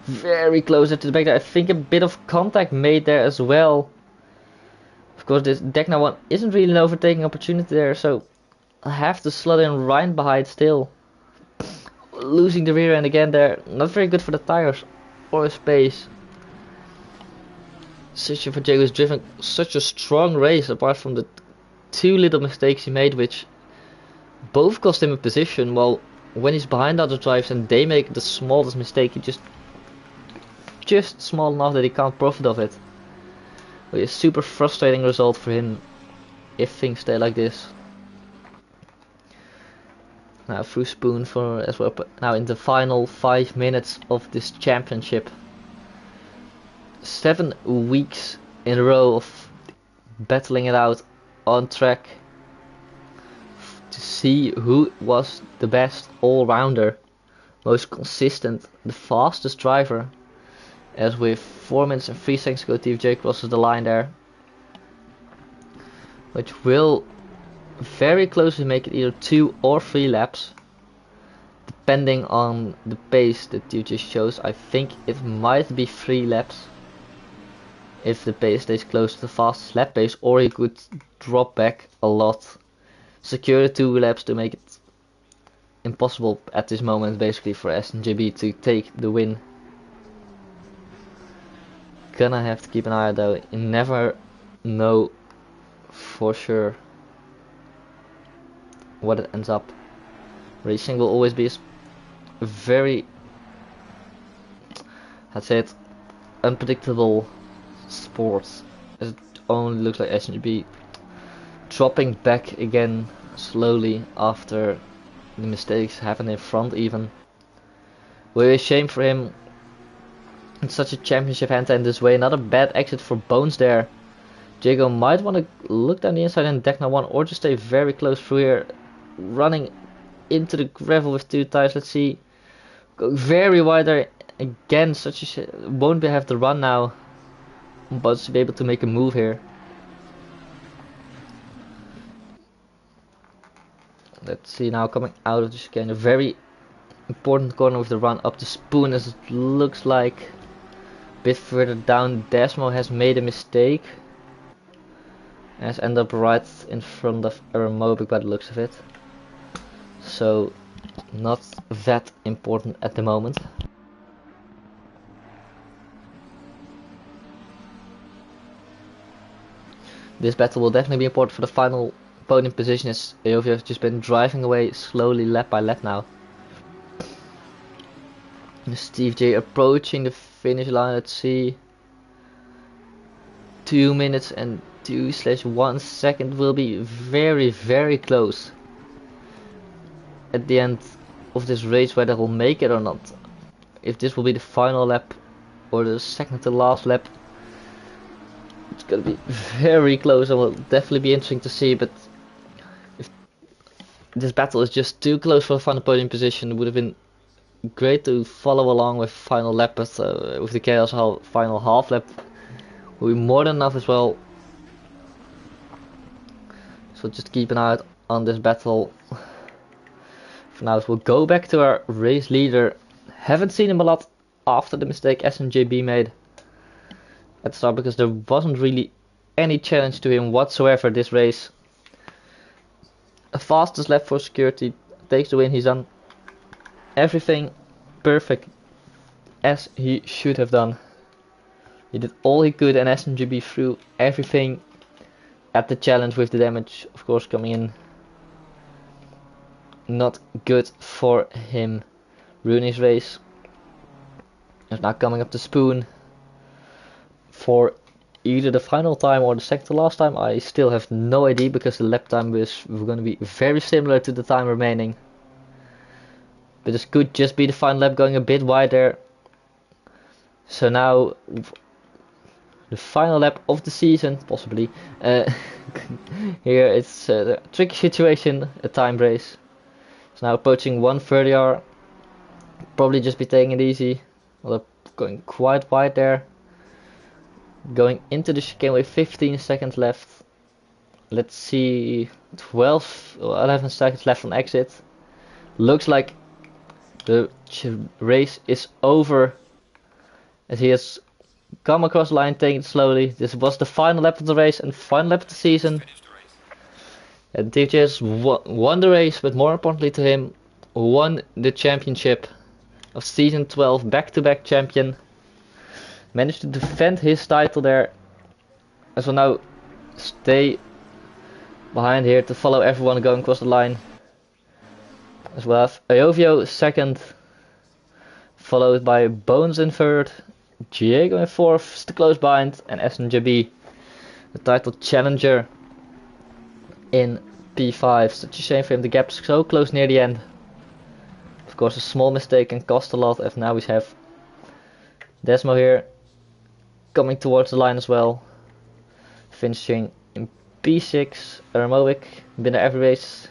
Very close to the back there. I think a bit of contact made there as well. Of course, this Decna one isn't really an overtaking opportunity there, so I have to slot in right behind still. Losing the rear end again there. Not very good for the tires or space. Such for Jago has driven such a strong race, apart from the 2 little mistakes he made, which both cost him a position. While when he's behind other drivers and they make the smallest mistake, he just small enough that he can't profit of it. But a super frustrating result for him if things stay like this. Now through Spoon for as well. Now in the final 5 minutes of this championship. 7 weeks in a row of battling it out on track to see who was the best all-rounder, most consistent, the fastest driver. As with 4 minutes and 3 seconds ago, TFJ crosses the line there, which will very close to make it either 2 or 3 laps. Depending on the pace that you just chose, I think it might be 3 laps. If the pace stays close to the fastest lap pace, or he could drop back a lot. Secure the 2 laps to make it impossible at this moment basically for SMGB to take the win. Gonna have to keep an eye out though, you never know for sure what it ends up. Racing will always be a very, I'd say it, unpredictable sport, as it only looks like SMGB dropping back again slowly after the mistakes happen in front even. Will be a shame for him. It's such a championship hand in this way. Another bad exit for Bones there. Jago might want to look down the inside and deck now 1 or just stay very close through here. Running into the gravel with 2 tires. Let's see. Go very wide there. Again, such a won't have to run now. But to be able to make a move here. Let's see now coming out of the chicane. A very important corner with the run up the spoon as it looks like. A bit further down, Desmo has made a mistake. Has ended up right in front of Aeromobic by the looks of it. So not that important at the moment. This battle will definitely be important for the final podium position, as Eovio has just been driving away slowly lap by lap now. Steve J approaching the finish line. Let's see. 2 minutes and 2/1 second will be very, very close at the end of this race, whether he'll make it or not. If this will be the final lap or the second to last lap, it's gonna be very close and will definitely be interesting to see. But if this battle is just too close for a final podium position, it would have been great to follow along with final lap, but with the chaos final half lap will be more than enough as well. So just keep an eye out on this battle. For now, we'll go back to our race leader. Haven't seen him a lot after the mistake SMJB made at the start, because there wasn't really any challenge to him whatsoever this race. A fastest lap for security, takes the win. He's done everything perfect as he should have done. He did all he could, and SMGB threw everything at the challenge, with the damage of course coming in. Not good for him. Ruining his race. He's now coming up the spoon for either the final time or the second to last time. I still have no idea, because the lap time was going to be very similar to the time remaining. But this could just be the final lap, going a bit wider. So now the final lap of the season, possibly. Here it's a tricky situation, a time race. It's now approaching 130R. Probably just be taking it easy. Although going quite wide there. Going into the chicane with 15 seconds left. Let's see, 12 or 11 seconds left on exit. Looks like the race is over, as he has come across the line, taking it slowly. This was the final lap of the race and final lap of the season. And TJ won the race, but more importantly to him, won the championship of season 12, back-to-back champion. Managed to defend his title there, as will now stay behind here to follow everyone going across the line. As well as Iovio second, followed by Bones in third, Diego in fourth, still close behind, and SNJB, the title challenger, in P5. Such a shame for him, the gap's so close near the end. Of course, a small mistake can cost a lot, as now we have Desmo here coming towards the line as well, finishing in P6. Aramovic, been there every race,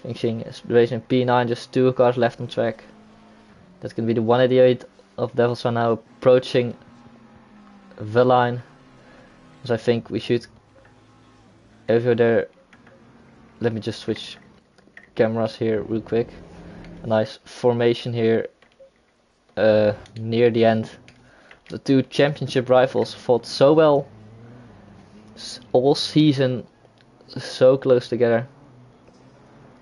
finishing the race in P9, just 2 cars left on track. That's going to be the 188 of Devils, are now approaching the line, as I think we should over there let me just switch cameras here real quick. A nice formation here near the end. The two championship rivals fought so well all season, so close together.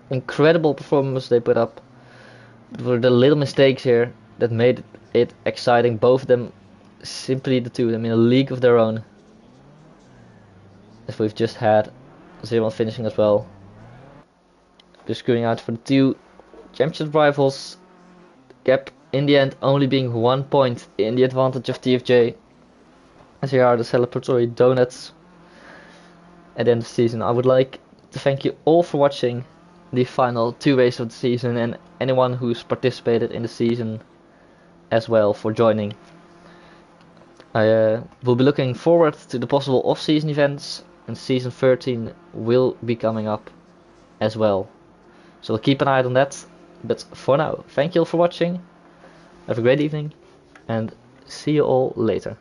Incredible performance they put up. There were the little mistakes here that made it exciting. Both of them, simply the two of them in a league of their own. As we've just had 0-1 finishing as well. Just screwing out for the two championship rivals. Gap in the end only being 1 point in the advantage of TFJ. As here are the celebratory donuts at the end of the season. I would like to thank you all for watching the final 2 races of the season, and anyone who's participated in the season as well for joining. I will be looking forward to the possible off-season events, and season 13 will be coming up as well. So we'll keep an eye on that. But for now, thank you all for watching. Have a great evening and see you all later.